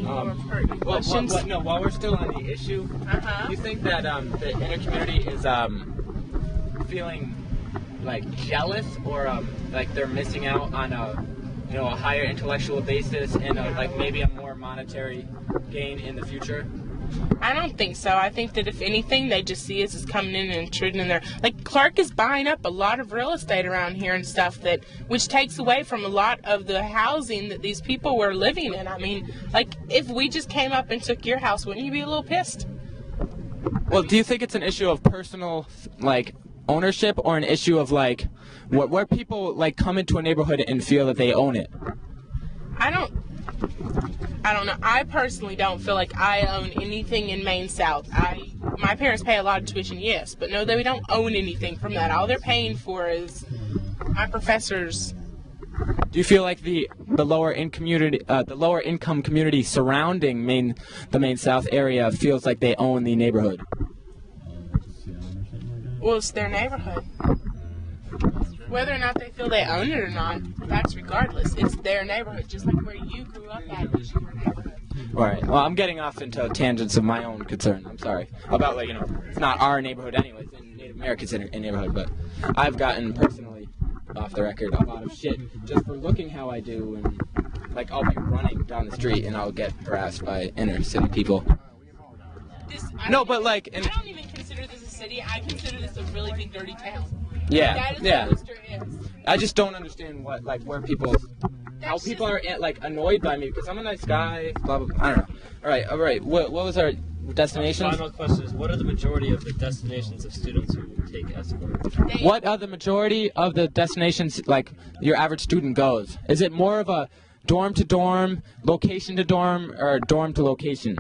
While we're still on the issue, do you think that the inner community is feeling jealous, or they're missing out on a higher intellectual basis and maybe a more monetary gain in the future? I don't think so. I think that if anything, they just see us as coming in and intruding in there. Clark is buying up a lot of real estate around here and stuff, which takes away from a lot of the housing that these people were living in. I mean, if we just came up and took your house, wouldn't you be a little pissed? Well, do you think it's an issue of personal, ownership, or an issue of, where people, come into a neighborhood and feel that they own it? I don't know. I personally don't feel like I own anything in Maine South. My parents pay a lot of tuition, yes, but no, they don't own anything from that. All they're paying for is my professors. Do you feel like the lower income community surrounding the Maine South area feels like they own the neighborhood? Well, it's their neighborhood. Whether or not they feel they own it or not, that's regardless. It's their neighborhood, just like where you grew up at was your neighborhood. All right. Well, I'm getting off into tangents of my own concern. I'm sorry. About, it's not our neighborhood anyways, in Native Americans' neighborhood, but I've gotten personally, off the record, a lot of shit just for looking how I do, and, I'll be running down the street and I'll get harassed by inner city people. I don't even consider this a city. I consider this a really big, dirty town. Yeah, yeah. What Worcester is. I just don't understand where people, how people are annoyed by me because I'm a nice guy. Blah blah. I don't know. All right. What was our destination? Final question is: what are the majority of the destinations of students who take escort? What are the majority of the destinations your average student goes? Is it more of a dorm to dorm, location to dorm, or dorm to location?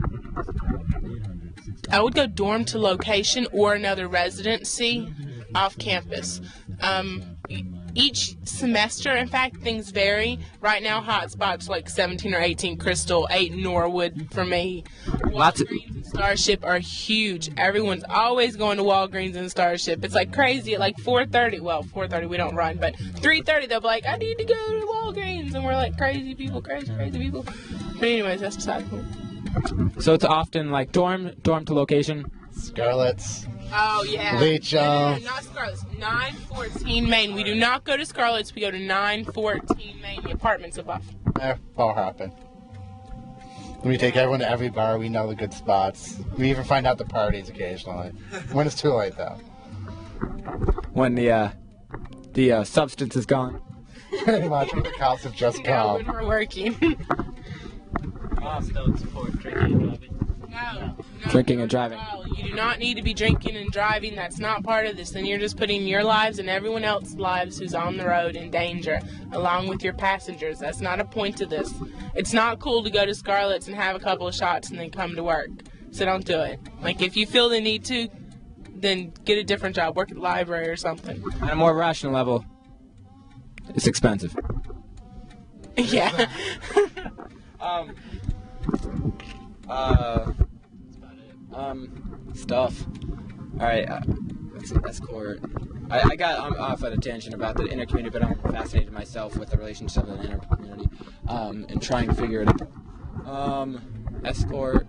I would go dorm to location or another residency. off campus. Each semester, in fact, things vary. Right now, hotspots like 17 or 18 Crystal, 8 Norwood for me. Walgreens and Starship are huge. Everyone's always going to Walgreens and Starship. It's like crazy at like 4:30. Well, 4:30 we don't run, but 3:30 they'll be like, I need to go to Walgreens. And we're like, crazy people, crazy people. But anyways, that's beside the point. So it's often like dorm to location. Scarlett's. Oh, yeah. Leech, No, not Scarlett's. 914 Main. We do not go to Scarlett's. We go to 914 Main, the apartments above. Bar hopping. We take everyone to every bar. We know the good spots. We even find out the parties occasionally. When it's too late, though. When the substance is gone. Pretty much. When the cops have just come. When we're working. Moms don't support drinking and driving. No. Drinking and driving. You do not need to be drinking and driving. That's not part of this. Then you're just putting your lives and everyone else's lives who's on the road in danger, along with your passengers. That's not a point to this. It's not cool to go to Scarlett's and have a couple of shots and then come to work. So don't do it. Like, if you feel the need to, then get a different job. Work at the library or something. On a more rational level, it's expensive. Yeah. Stuff. Alright, let's see, escort. I'm off at a tangent about the inner community, but I'm fascinated myself with the relationship of the inner community, and trying to figure it out. Escort.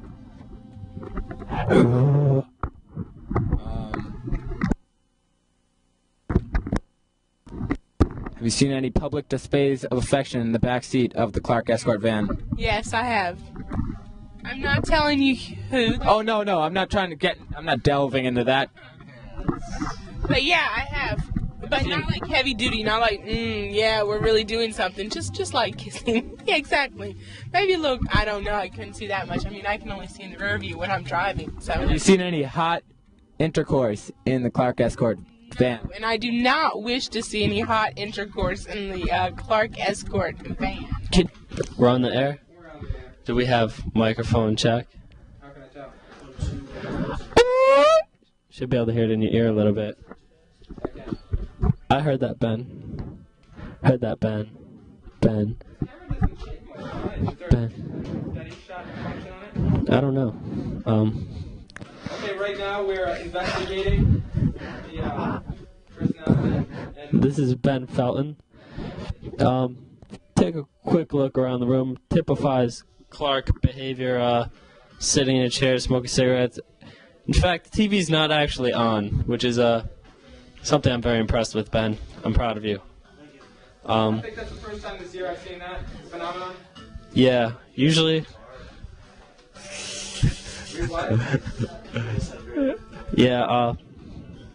Have you seen any public displays of affection in the back seat of the Clark Escort van? Yes, I have. I'm not telling you who. Oh, no, I'm not delving into that. But yeah, I have. But not like heavy duty, not like, yeah, we're really doing something. Just like kissing. Yeah, exactly. Maybe a little, I don't know, I couldn't see that much. I mean, I can only see in the rear view when I'm driving. So. Have you seen any hot intercourse in the Clark Escort van? And I do not wish to see any hot intercourse in the Clark Escort van. We're on the air? Do we have microphone check? How can I tell? Should be able to hear it in your ear a little bit. I heard that, Ben. Heard that, Ben. Ben. I don't know. Okay, right now we're investigating the personnel. This is Ben Felton. Take a quick look around the room. Typifies Clark behavior, sitting in a chair, smoking cigarettes. In fact, the TV's not actually on, which is something I'm very impressed with, Ben. I'm proud of you. I think that's the first time this year I've seen that phenomenon. Yeah, usually. Yeah,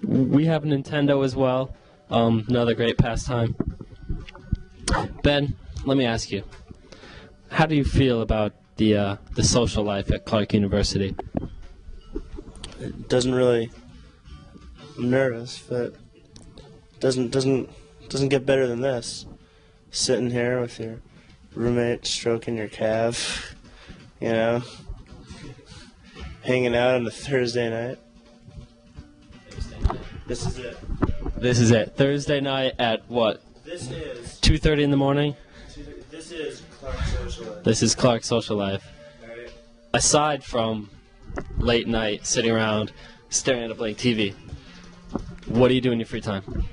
we have Nintendo as well. Another great pastime. Ben, let me ask you. How do you feel about the social life at Clark University? It doesn't really. I'm nervous, but doesn't get better than this. Sitting here with your roommate stroking your calf, you know, hanging out on a Thursday night. This is it. This is it. Thursday night at what? This is 2:30 in the morning. This is Clark Social Life. This is Clark Social Life. Right. Aside from late night sitting around staring at a blank TV, what do you do in your free time?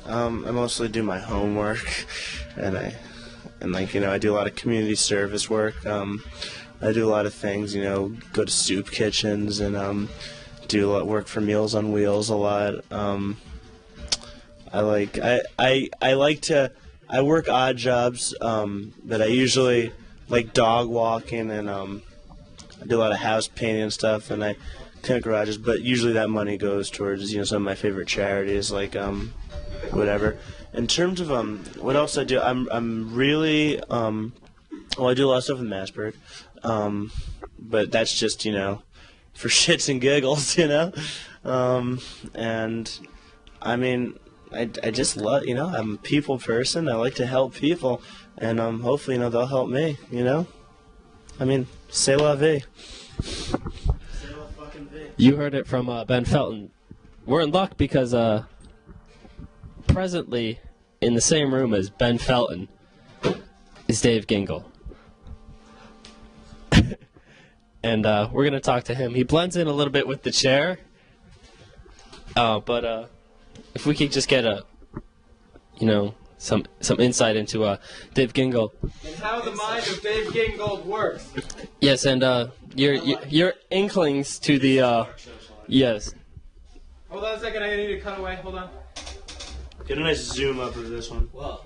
I mostly do my homework, and I do a lot of community service work. I do a lot of things, go to soup kitchens and do a lot of work for Meals on Wheels a lot. I work odd jobs, but I usually like dog walking and I do a lot of house painting and stuff, and I clean up garages. But usually that money goes towards some of my favorite charities, like whatever. In terms of what else I do, I'm really I do a lot of stuff with Massberg, but that's just for shits and giggles, and I mean. I just love, I'm a people person. I like to help people, and hopefully, they'll help me, I mean, c'est la vie. You heard it from Ben Felton. we're in luck because presently in the same room as Ben Felton is Dave Gingle. And we're going to talk to him. He blends in a little bit with the chair. But if we could just get some insight into Dave Gingle. And how the mind of Dave Gingold works. Yes, and your inklings to the yes. Hold on a second, I need to cut away. Hold on. Get a nice zoom up of this one. Wow.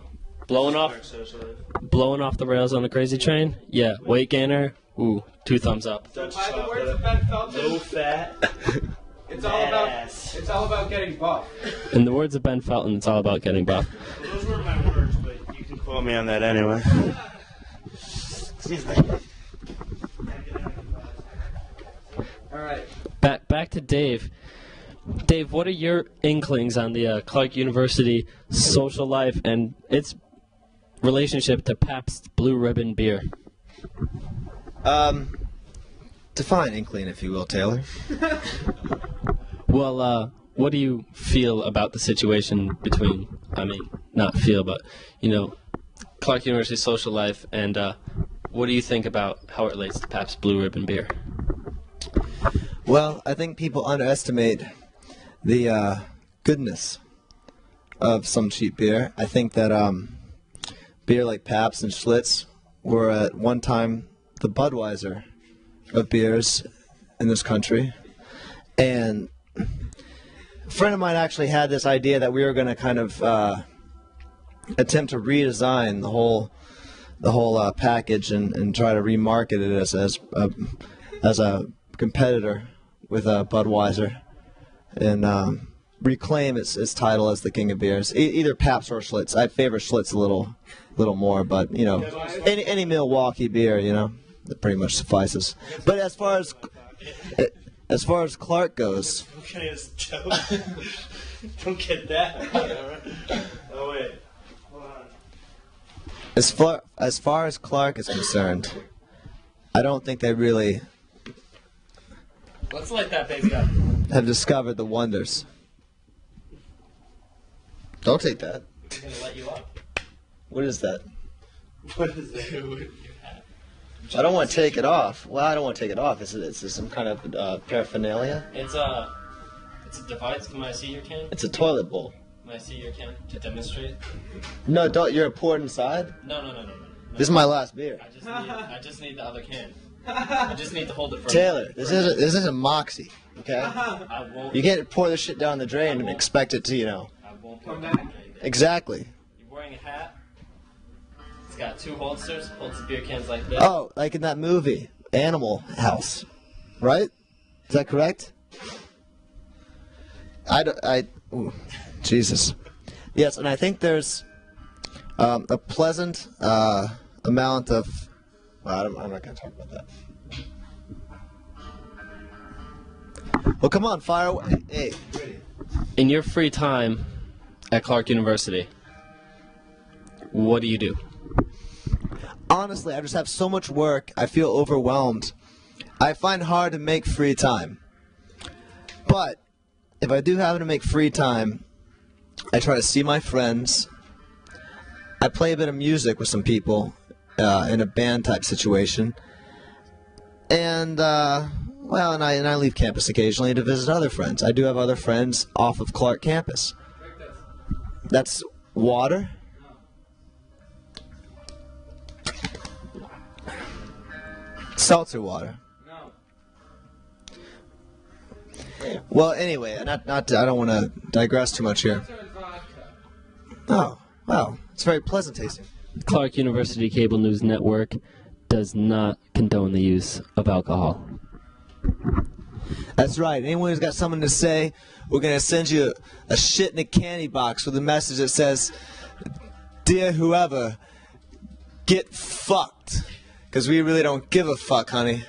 Blowing off the rails on the crazy train. Yeah, weight gainer. Ooh, 2 thumbs up. By the words of Ben Felton, low fat. It's all about getting buff. In the words of Ben Felton, it's all about getting buff. Well, those weren't my words, but you can quote me on that anyway. Excuse me. All right. Back to Dave. Dave, what are your inklings on the Clark University social life and its relationship to Pabst Blue Ribbon beer? Define inkling, if you will, Taylor. Well, what do you feel about the situation between, not feel, but, Clark University social life, and what do you think about how it relates to Pabst Blue Ribbon beer? Well, I think people underestimate the goodness of some cheap beer. I think that beer like Pabst and Schlitz were at one time the Budweiser of beers in this country. And a friend of mine actually had this idea that we were going to kind of attempt to redesign the whole package and try to remarket it as a competitor with Budweiser and reclaim its title as the king of beers. Either Pabst or Schlitz. I favor Schlitz a little more, but any Milwaukee beer, that pretty much suffices. But as far as Clark goes, Okay, it's a joke. Don't get that. Oh wait, hold on. as far as Clark is concerned, I don't think they really Let's light that baby up. have discovered the wonders. Don't take that. I'm gonna let you up. What is that? What is that? I don't want to take it off. Well, I don't want to take it off. Is it some kind of paraphernalia? It's a device. Can I see your can? It's a toilet bowl. Can I see your can to demonstrate? No, don't. You're poured inside? No. This is my last beer. I just need the other can. I just need to hold it for Taylor, this isn't Moxie, okay? I won't. You can't pour this shit down the drain and expect it to, I won't put it. Exactly. You're wearing a hat. It's got 2 holsters. Holds the beer cans like this. Oh, like in that movie, Animal House, right? Is that correct? Ooh, Jesus. Yes, and I think there's a pleasant amount of. Well, I'm not going to talk about that. Well, come on, fire away. Hey. In your free time at Clark University, what do you do? Honestly, I just have so much work. I feel overwhelmed. I find it hard to make free time. But if I do happen to make free time, I try to see my friends. I play a bit of music with some people in a band type situation. And and I leave campus occasionally to visit other friends. I do have other friends off of Clark campus. That's water. Seltzer water. No. Well, anyway, I don't want to digress too much here. Oh, wow. It's very pleasant tasting. Clark University Cable News Network does not condone the use of alcohol. That's right. Anyone who's got something to say, we're going to send you a shit in a candy box with a message that says, "Dear whoever, get fucked." Because we really don't give a fuck, honey.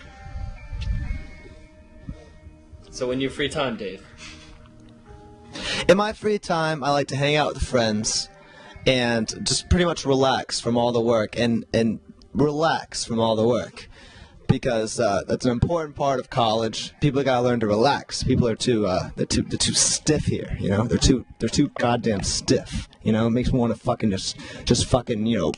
So in your free time, Dave? In my free time, I like to hang out with friends and just pretty much relax from all the work and relax from all the work. because that's an important part of college. People got to learn to relax. People are they're too stiff here. You know, they're too goddamn stiff. You know, it makes me want to fucking just fucking, you know.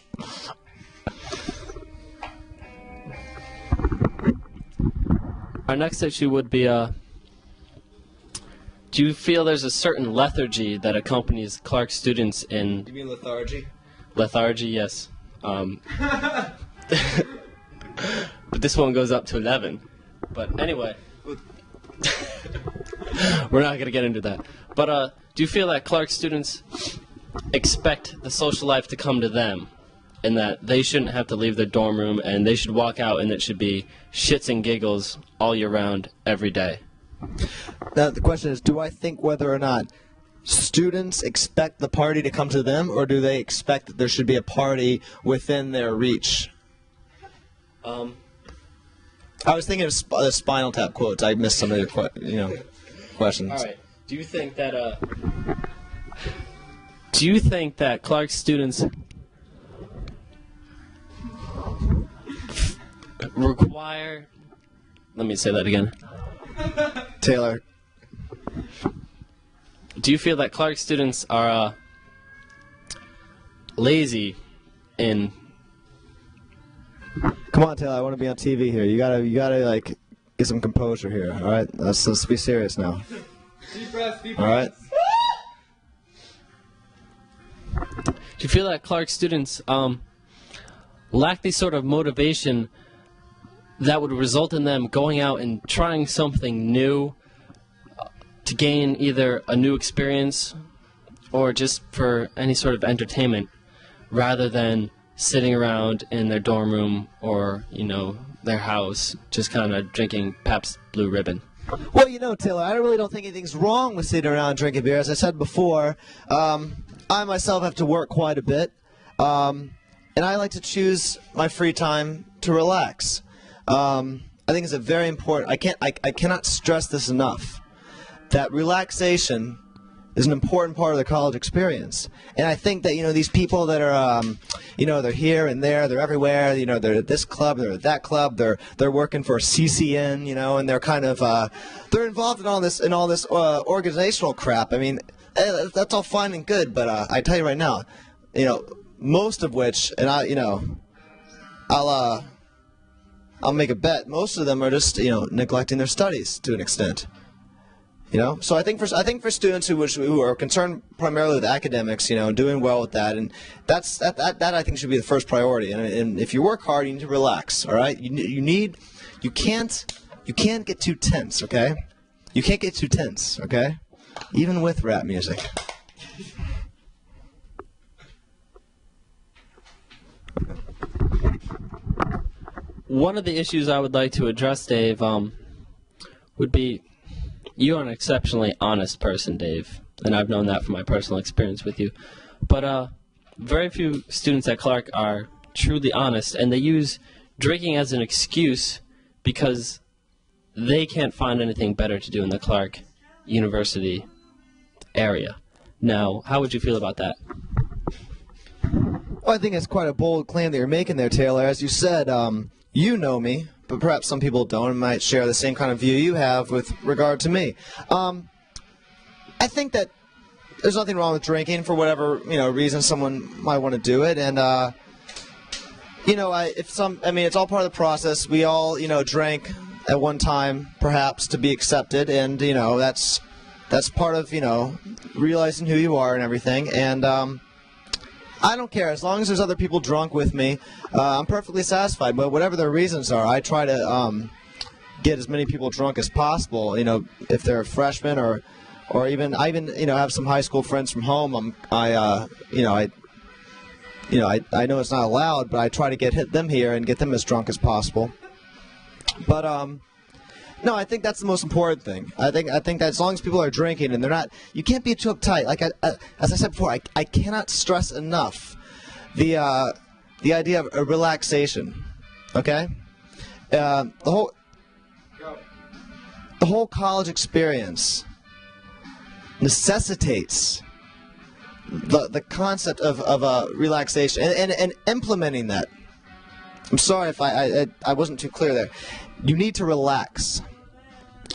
Our next issue would be, do you feel there's a certain lethargy that accompanies Clark students in... You mean lethargy? Lethargy, yes. But this one goes up to 11. But anyway, we're not going to get into that. But do you feel that Clark students expect the social life to come to them, and that they shouldn't have to leave their dorm room, and they should walk out, and it should be shits and giggles all year round, every day? Now, the question is, do I think whether or not students expect the party to come to them, or do they expect that there should be a party within their reach? I was thinking of the Spinal Tap quotes. I missed some of your questions. All right. Do you think that Clark students require... Let me say that again. Taylor. Do you feel that Clark students are lazy in... Come on, Taylor. I want to be on TV here. You gotta like get some composure here. All right, let's be serious now. Deep breath, deep all right. Do you feel that Clark students lack the sort of motivation that would result in them going out and trying something new to gain either a new experience or just for any sort of entertainment, rather than sitting around in their dorm room or, you know, their house, just kind of drinking Pabst Blue Ribbon? Well, you know, Taylor, I really don't think anything's wrong with sitting around drinking beer. As I said before, I myself have to work quite a bit, and I like to choose my free time to relax. I think it's a very important. I cannot stress this enough, that relaxation is an important part of the college experience. And I think that, you know, these people that are, you know, they're here and there, they're everywhere, you know, they're at this club, they're at that club, they're working for CCN, you know, and they're kind of, they're involved in all this organizational crap. I mean, that's all fine and good, but I tell you right now, you know, most of which, and I'll make a bet, most of them are just, you know, neglecting their studies to an extent. You know, so I think for students who are concerned primarily with academics, you know, doing well with that, and that I think should be the first priority. And if you work hard, you need to relax. All right, you can't get too tense. Okay, you can't get too tense. Okay, even with rap music. One of the issues I would like to address, Dave, would be, you're an exceptionally honest person, Dave, and I've known that from my personal experience with you. But very few students at Clark are truly honest, and they use drinking as an excuse because they can't find anything better to do in the Clark University area. Now, how would you feel about that? Well, I think it's quite a bold claim that you're making there, Taylor. As you said, you know me, but perhaps some people don't and might share the same kind of view you have with regard to me. I think that there's nothing wrong with drinking for whatever, you know, reason someone might want to do it, and you know, it's all part of the process. We all, you know, drank at one time, perhaps, to be accepted, and you know, that's part of, you know, realizing who you are and everything, and I don't care. As long as there's other people drunk with me, I'm perfectly satisfied. But whatever their reasons are, I try to get as many people drunk as possible. You know, if they're a freshman or even I you know, have some high school friends from home. I know it's not allowed, but I try to get them here and get them as drunk as possible. But no, I think that's the most important thing. I think that as long as people are drinking and they're not, you can't be too uptight. Like as I said before, I cannot stress enough the idea of relaxation. Okay, the whole college experience necessitates the concept of relaxation and implementing that I'm sorry if I wasn't too clear there. You need to relax.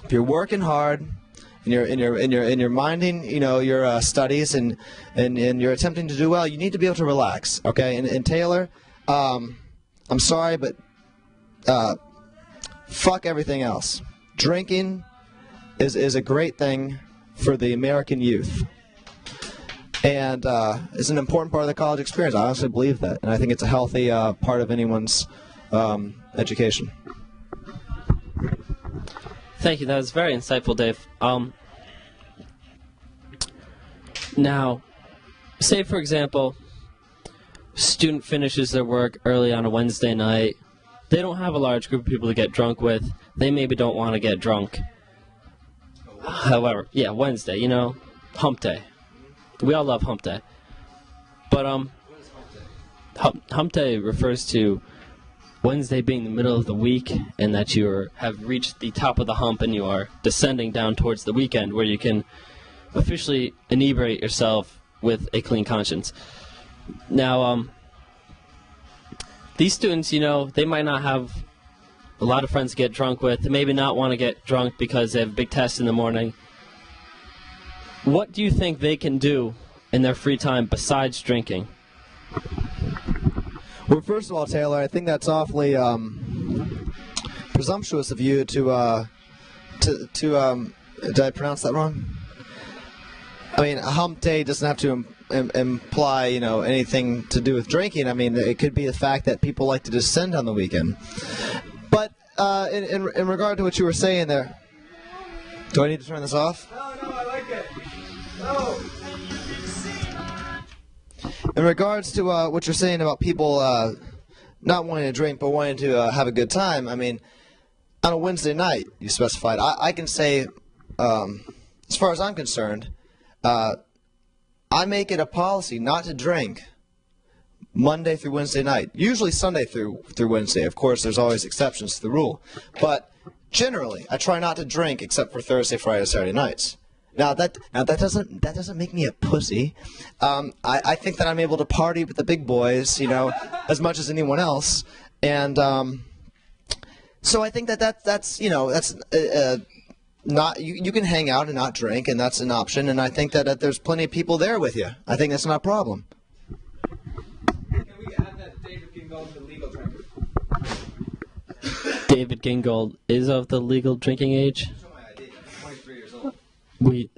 If you're working hard and you're minding, your studies and you're attempting to do well, you need to be able to relax. Okay. And Taylor, I'm sorry, but fuck everything else. Drinking is a great thing for the American youth. And it's an important part of the college experience. I honestly believe that. And I think it's a healthy part of anyone's education. Thank you. That was very insightful, Dave. Now, say, for example, student finishes their work early on a Wednesday night. They don't have a large group of people to get drunk with. They maybe don't want to get drunk. However, yeah, Wednesday, hump day. We all love hump day. But hump day refers to Wednesday being the middle of the week and that you have reached the top of the hump and you are descending down towards the weekend where you can officially inebriate yourself with a clean conscience. Now, these students, they might not have a lot of friends to get drunk with. They maybe not want to get drunk because they have a big test in the morning. What do you think they can do in their free time besides drinking? Well, first of all, Taylor, I think that's awfully presumptuous of you to did I pronounce that wrong? I mean, a hump day doesn't have to imply, anything to do with drinking. I mean, it could be the fact that people like to descend on the weekend. But in regard to what you were saying there, do I need to turn this off? No, I like it. No. In regards to what you're saying about people not wanting to drink but wanting to have a good time, I mean, on a Wednesday night, you specified, I can say, as far as I'm concerned, I make it a policy not to drink Monday through Wednesday night. Usually Sunday through Wednesday. Of course, there's always exceptions to the rule. But generally, I try not to drink except for Thursday, Friday, Saturday nights. Now that doesn't make me a pussy. I think that I'm able to party with the big boys, as much as anyone else, and so I think that's not you can hang out and not drink, and that's an option. And I think that there's plenty of people there with you. I think that's not a problem. Can we add that David Gingold, the legal drinker? David Gingold is of the legal drinking age. Show my ID. I'm 23 years old. You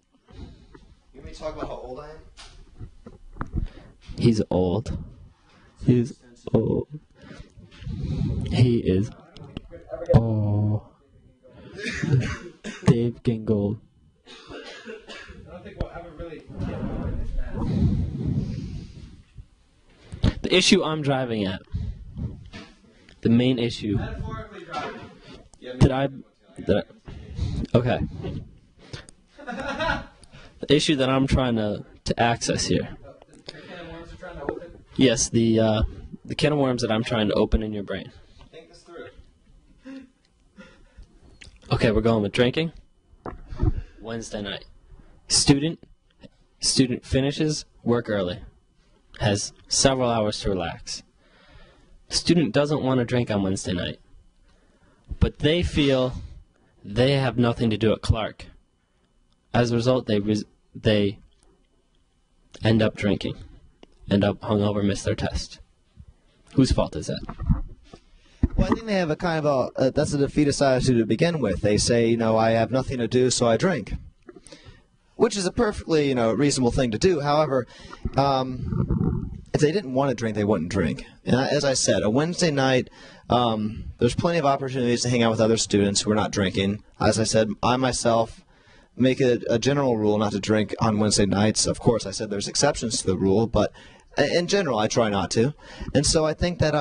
want me to talk about how old I am? He's old. He's old. He is old. Dave Gingold. I don't think we'll ever really The issue I'm driving at, the main issue. metaphorically driving. Okay. The issue that I'm trying to access here. The can of worms are trying to open. Yes, the can of worms that I'm trying to open in your brain. Think this through. Okay, we're going with drinking. Wednesday night. Student finishes work early. Has several hours to relax. Student doesn't want to drink on Wednesday night. But they feel they have nothing to do at Clark. As a result, they end up drinking. End up hungover, miss their test. Whose fault is that? Well, I think they have a kind of that's a defeatist attitude to begin with. They say, I have nothing to do, so I drink. Which is a perfectly, reasonable thing to do. However, if they didn't want to drink, they wouldn't drink. And as I said, a Wednesday night, there's plenty of opportunities to hang out with other students who are not drinking. As I said, I myself make it a general rule not to drink on Wednesday nights. Of course, I said there's exceptions to the rule, but in general, I try not to. And so I think that,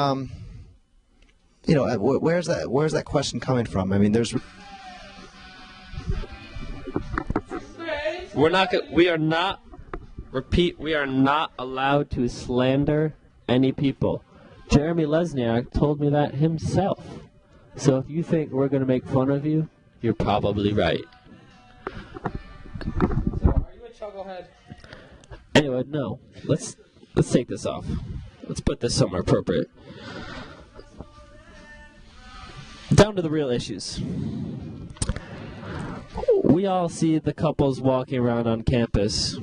where's that question coming from? I mean, we are not allowed to slander any people. Jeremy Lesniak told me that himself. So if you think we're going to make fun of you, you're probably right. So, are you a chucklehead? Anyway, no. Let's take this off. Let's put this somewhere appropriate. Down to the real issues. We all see the couples walking around on campus.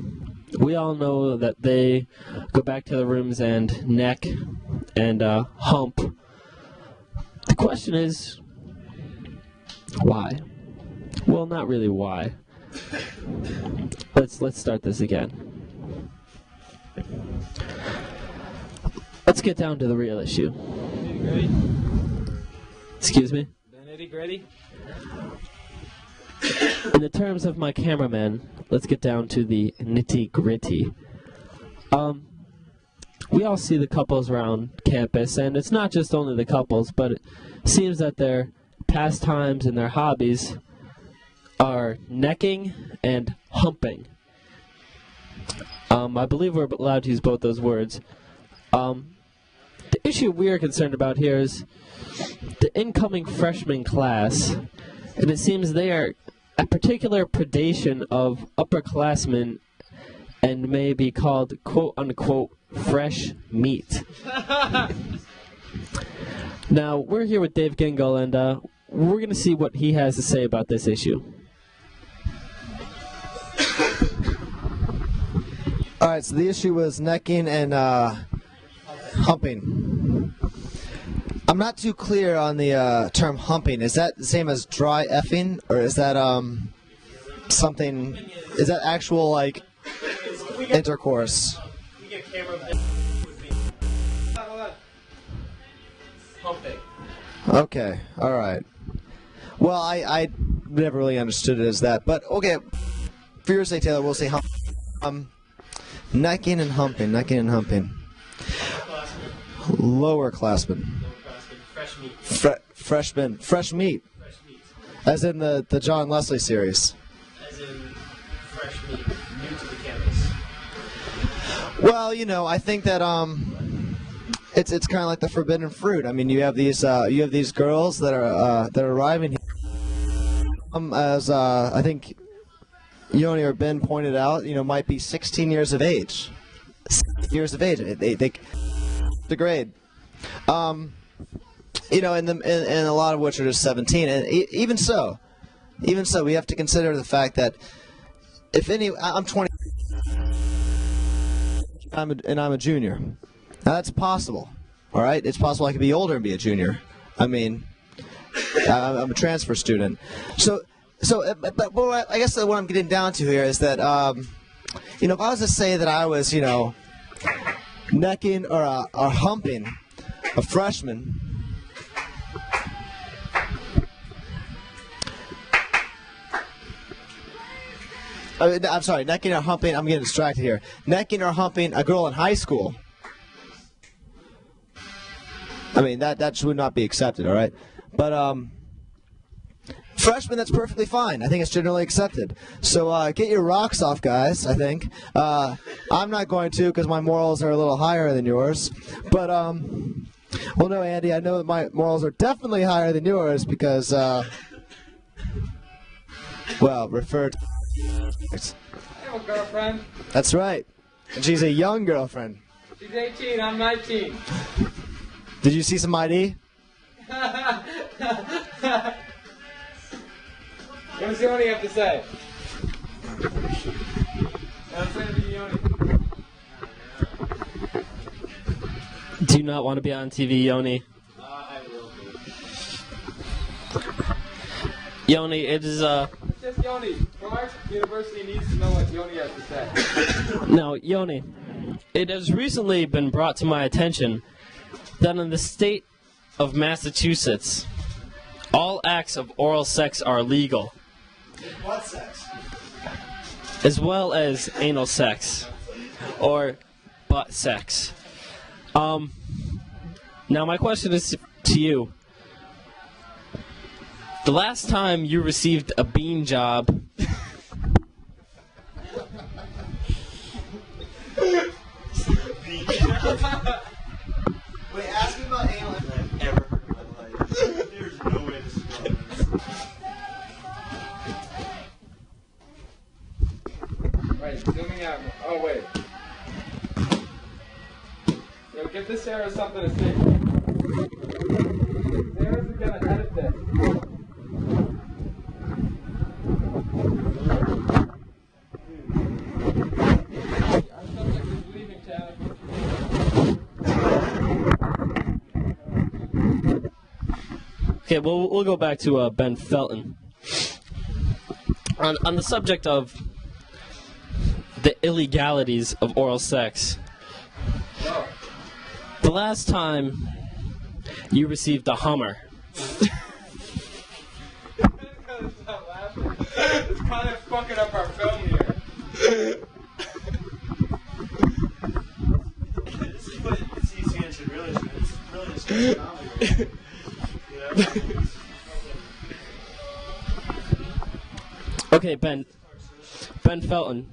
We all know that they go back to their rooms and neck and hump. The question is, why? Well, not really why. Let's start this again. Let's get down to the real issue. Excuse me? The nitty-gritty? In the terms of my cameraman, let's get down to the nitty-gritty. We all see the couples around campus, and it's not just only the couples, but it seems that their pastimes and their hobbies are necking and humping. I believe we're allowed to use both those words. The issue we are concerned about here is the incoming freshman class, and it seems they are a particular predation of upperclassmen and may be called quote-unquote fresh meat. Now, we're here with Dave Gingle, and we're going to see what he has to say about this issue. All right, so the issue was necking and humping. I'm not too clear on the term humping. Is that the same as dry effing, or is that something? Is that actual like intercourse? Humping. Okay, all right. Well, I never really understood it as that, but okay. For your sake, Taylor, we'll say necking and humping, necking and humping. Lower classmen. Fresh meat. Freshman. Fresh meat. As in the John Leslie series. As in fresh meat, new to the campus. Well, you know, I think that it's kind of like the forbidden fruit. I mean, you have these girls that are arriving here. As I think Yoni or Ben pointed out, you know, might be 16 years of age. 16 years of age. They degrade. You know, and a lot of which are just 17, and even so, we have to consider the fact that if any, I'm 20, and I'm a junior. Now that's possible. All right, it's possible I could be older and be a junior. I mean, I'm a transfer student. So, but I guess what I'm getting down to here is that, you know, if I was to say that I was, you know, necking or humping a freshman. I'm sorry, necking or humping, I'm getting distracted here. Necking or humping a girl in high school. I mean, that would not be accepted, all right? But, freshmen, that's perfectly fine. I think it's generally accepted. So, get your rocks off, guys, I think. I'm not going to because my morals are a little higher than yours. But, well, no, Andy, I know that my morals are definitely higher than yours because, well, refer to... I have a girlfriend. That's right. And she's a young girlfriend. She's 18, I'm 19. Did you see some ID? Let me see what you have to say. Do you not want to be on TV, Yoni? I will be. Yoni, it is Just Yoni. Clark University needs to know what Yoni has to say. Now, Yoni, it has recently been brought to my attention that in the state of Massachusetts, all acts of oral sex are legal. What sex? As well as anal sex. Or butt sex. Now my question is to you. The last time you received a bean job... Wait, ask me about anal. I've ever heard in my life. There's no way to spell this. Right, zooming out. Oh, wait. Yo, give this Sarah something to see. Sarah's gonna edit this. Okay, well, we'll go back to Ben Felton. On the subject of the illegalities of oral sex, the last time you received a Hummer, It's kind of fucking up our film here. This is what CCN should really do. It's really just comedy. Okay, Ben Felton.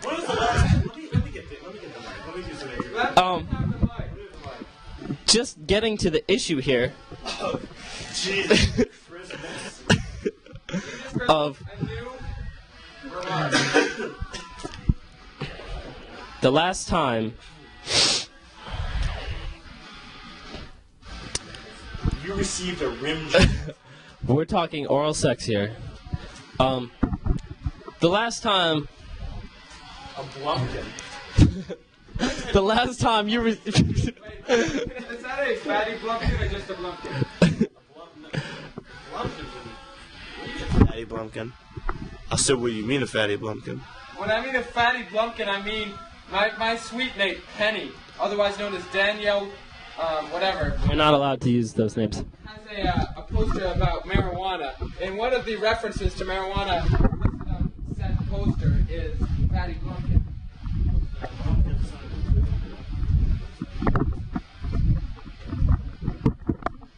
What is the last? Let me get the mic. Let me do some Just getting to the issue here. Oh, Jesus Christmas. Of the last time You received a rim job. we're talking oral sex here. The last time A Blumpkin. the last time you Is that a fatty Blumpkin or just a Blumpkin? Fatty Blumpkin. I said, what do you mean a fatty Blumpkin? When I mean a fatty Blumpkin, I mean my sweet mate, Penny, otherwise known as Danielle, whatever, We're not allowed to use those names. has a poster about marijuana. And one of the references to marijuana listed on said poster is fatty Blumpkin.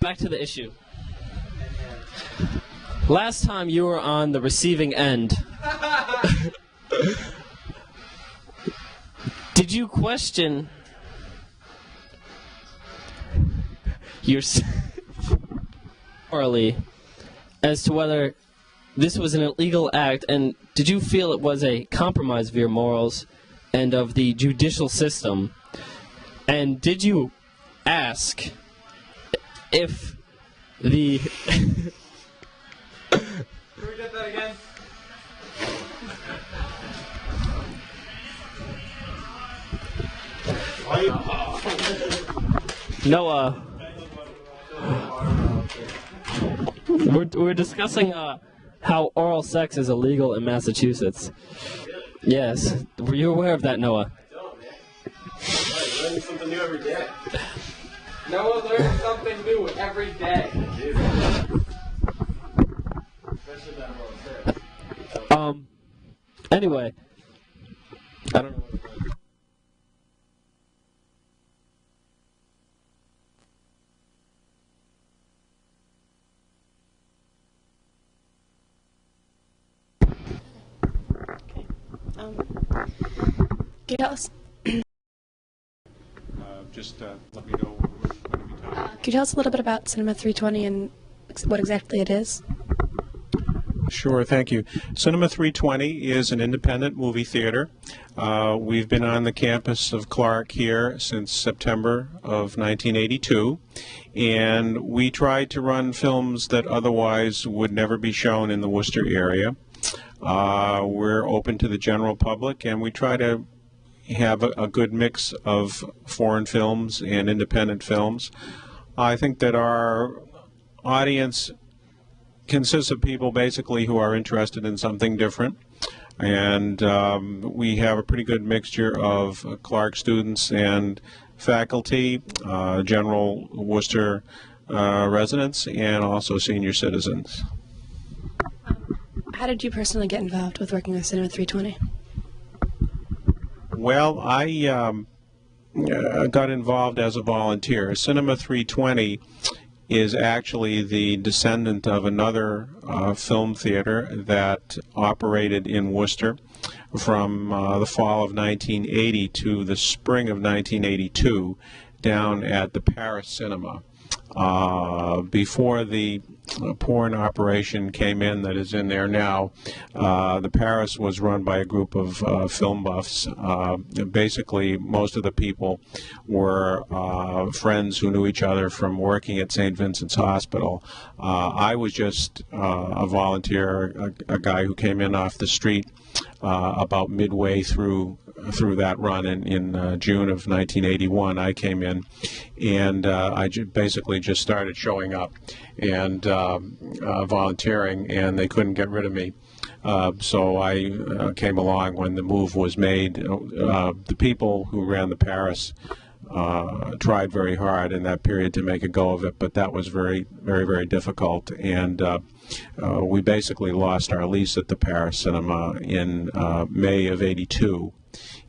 Back to the issue. Last time you were on the receiving end, did you question your morally as to whether this was an illegal act, and did you feel it was a compromise of your morals and of the judicial system? And did you ask if the Can we get that again? Noah, we're discussing how oral sex is illegal in Massachusetts. Yes, were you aware of that, Noah? Learning something new every day. Noah learns something new every day. Anyway, I don't know. Can you tell us? Just let me know when to be talking. Could you tell us a little bit about Cin320 and what exactly it is? Sure, thank you. Cin320 is an independent movie theater. We've been on the campus of Clark here since September of 1982, and we try to run films that otherwise would never be shown in the Worcester area. We're open to the general public, and we try to have a good mix of foreign films and independent films. I think that our audience consists of people basically who are interested in something different, and we have a pretty good mixture of Clark students and faculty, general Worcester residents, and also senior citizens. How did you personally get involved with working with Cin320? Well, I got involved as a volunteer. Cin320 is actually the descendant of another film theater that operated in Worcester from the fall of 1980 to the spring of 1982 down at the Paris Cinema. Before the porn operation came in that is in there now. The Paris was run by a group of film buffs. Basically, most of the people were friends who knew each other from working at St. Vincent's Hospital. I was just a volunteer, a guy who came in off the street about midway through that run in June of 1981. I came in, and I basically just started showing up and volunteering, and they couldn't get rid of me. So I came along when the move was made. The people who ran the Paris tried very hard in that period to make a go of it, but that was very, very difficult. And we basically lost our lease at the Paris Cinema in May of '82.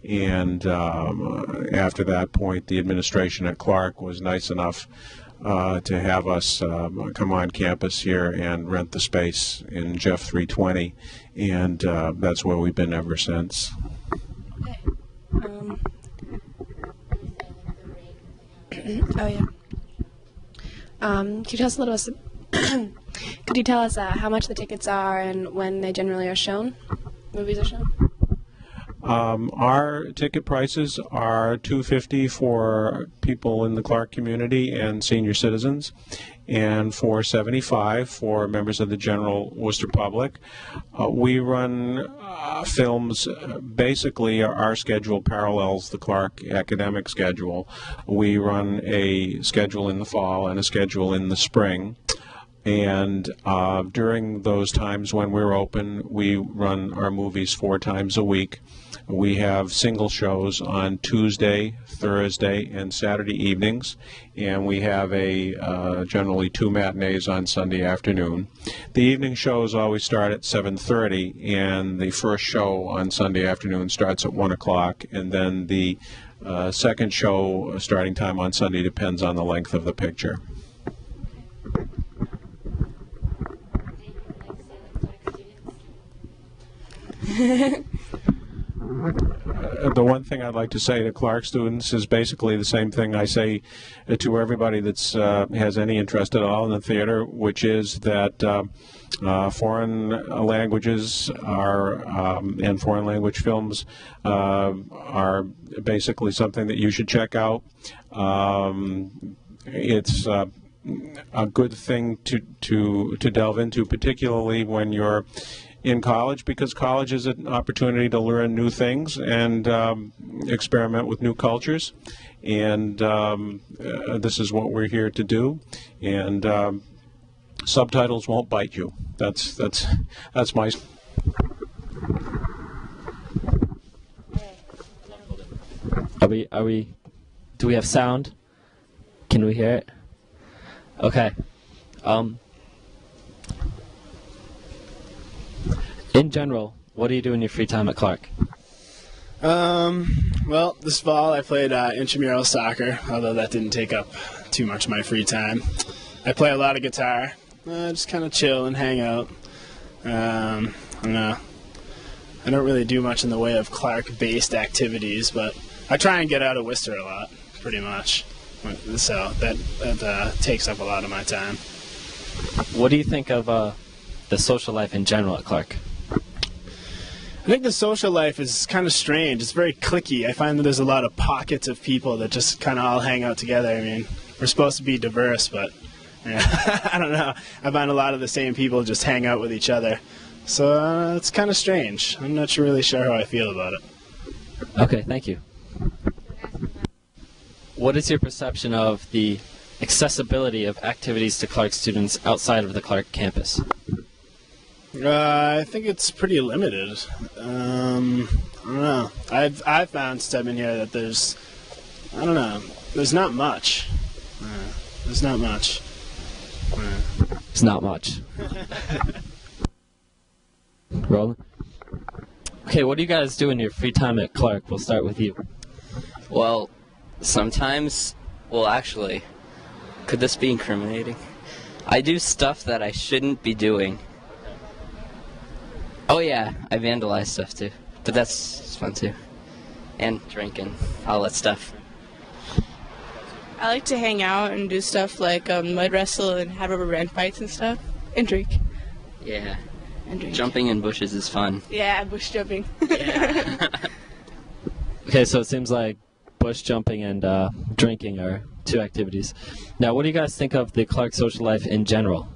And after that point, the administration at Clark was nice enough to have us come on campus here and rent the space in Jeff 320, and that's where we've been ever since. Oh yeah. Could you tell us a little? Could you tell us how much the tickets are and when they generally are shown? Movies are shown. Our ticket prices are $250 for people in the Clark community and senior citizens, and $475 for members of the general Worcester public. We run films. Basically, our schedule parallels the Clark academic schedule. We run a schedule in the fall and a schedule in the spring. And during those times when we're open, we run our movies 4 times a week. We have single shows on Tuesday, Thursday, and Saturday evenings, and we have generally 2 matinees on Sunday afternoon. The evening shows always start at 7:30, and the first show on Sunday afternoon starts at 1 o'clock, and then the second show starting time on Sunday depends on the length of the picture. The one thing I'd like to say to Clark students is basically the same thing I say to everybody that's has any interest at all in the theater, which is that foreign languages and foreign language films are basically something that you should check out. It's a good thing to delve into, particularly when you're in college, because college is an opportunity to learn new things and experiment with new cultures, and this is what we're here to do. And subtitles won't bite you. That's my. Are we? Do we have sound? Can we hear it? Okay. In general, what do you do in your free time at Clark? Well, this fall I played intramural soccer, although that didn't take up too much of my free time. I play a lot of guitar, just kind of chill and hang out. I don't know. I don't really do much in the way of Clark-based activities, but I try and get out of Worcester a lot, pretty much. So that takes up a lot of my time. What do you think of the social life in general at Clark? I think the social life is kind of strange. It's very cliquey. I find that there's a lot of pockets of people that just kind of all hang out together. I mean, we're supposed to be diverse, but I don't know. I find a lot of the same people just hang out with each other. So it's kind of strange. I'm not really sure how I feel about it. Okay, thank you. What is your perception of the accessibility of activities to Clark students outside of the Clark campus? I think it's pretty limited. I don't know. I've found stepping here that there's not much. There's not much. It's not much. Roland? Okay, what do you guys do in your free time at Clark? We'll start with you. Well, sometimes, actually, could this be incriminating? I do stuff that I shouldn't be doing. Oh yeah, I vandalize stuff too, but that's fun too. And drinking, all that stuff. I like to hang out and do stuff like mud wrestle and have rubber band fights and stuff. And drink. Yeah. And drink. Jumping in bushes is fun. Yeah, bush jumping. Okay, so it seems like bush jumping and drinking are two activities. Now, what do you guys think of the Clark social life in general?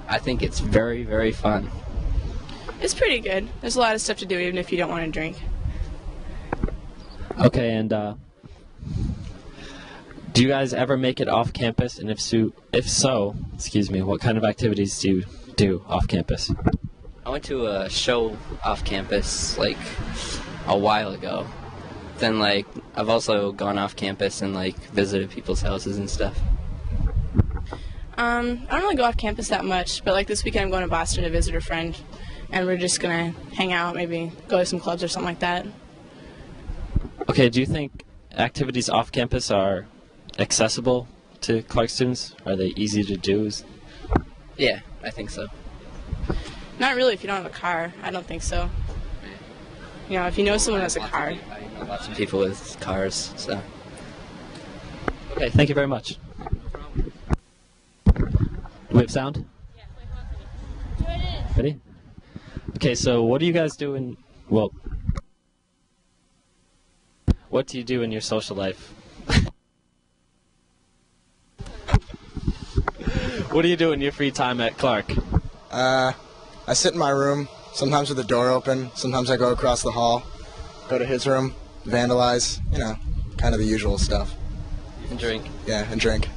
I think it's very, very fun. It's pretty good. There's a lot of stuff to do even if you don't want to drink. Okay, and do you guys ever make it off campus? And if so, excuse me, what kind of activities do you do off campus? I went to a show off campus like a while ago. Then like I've also gone off campus and like visited people's houses and stuff. I don't really go off campus that much, but like this weekend I'm going to Boston to visit a friend, and we're just gonna hang out, maybe go to some clubs or something like that. Okay, do you think activities off campus are accessible to Clark students? Are they easy to do? Yeah, I think so. Not really if you don't have a car. I don't think so. You know, if you know someone who has a car. I know lots of people with cars, so. Okay, thank you very much. Do we have sound? Ready? Okay, so what do you guys do in, well, what do you do in your social life? What do you do in your free time at Clark? I sit in my room, sometimes with the door open, sometimes I go across the hall, go to his room, vandalize, you know, kind of the usual stuff. And drink. Yeah, and drink.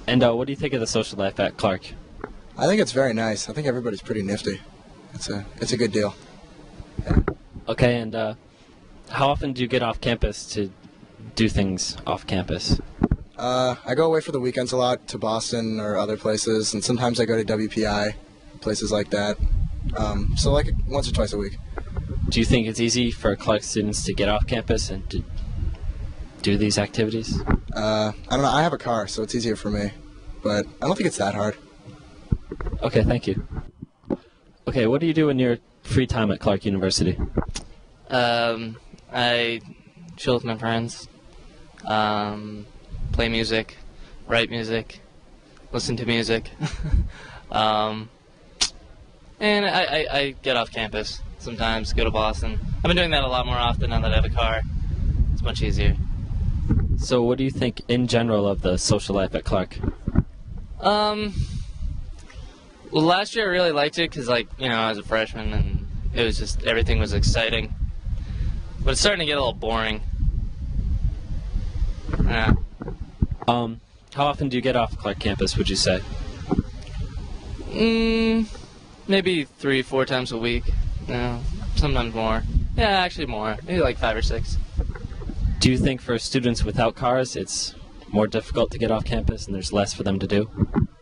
And what do you think of the social life at Clark? I think it's very nice. I think everybody's pretty nifty. It's a good deal. Yeah. Okay, and how often do you get off campus to do things off campus? I go away for the weekends a lot to Boston or other places, and sometimes I go to WPI, places like that. So like once or twice a week. Do you think it's easy for Clark students to get off campus and to do these activities? I don't know. I have a car, so it's easier for me. But I don't think it's that hard. Okay, thank you. Okay, what do you do in your free time at Clark University? I chill with my friends, play music, write music, listen to music, and I get off campus sometimes, go to Boston. I've been doing that a lot more often now that I have a car. It's much easier. So what do you think in general of the social life at Clark? Well, last year I really liked it because, like, you know, I was a freshman and it was just, everything was exciting. But it's starting to get a little boring. Yeah. How often do you get off Clark campus, would you say? Maybe 3-4 times a week. No, sometimes more. Yeah, actually more. Maybe like 5 or 6. Do you think for students without cars it's more difficult to get off campus and there's less for them to do?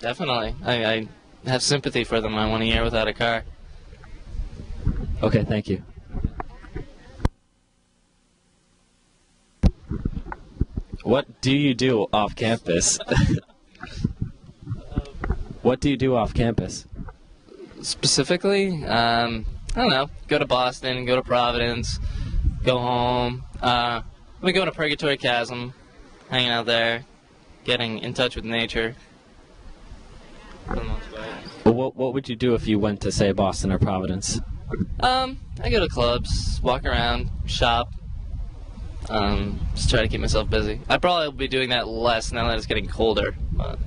Definitely. I have sympathy for them. I want a year without a car. Okay, thank you. What do you do off campus? What do you do off campus? Specifically, I don't know. Go to Boston, go to Providence, go home. We go to Purgatory Chasm, hanging out there, getting in touch with nature. For the most part. Well, what would you do if you went to, say, Boston or Providence? I go to clubs, walk around, shop. Just try to keep myself busy. I probably will be doing that less now that it's getting colder. But.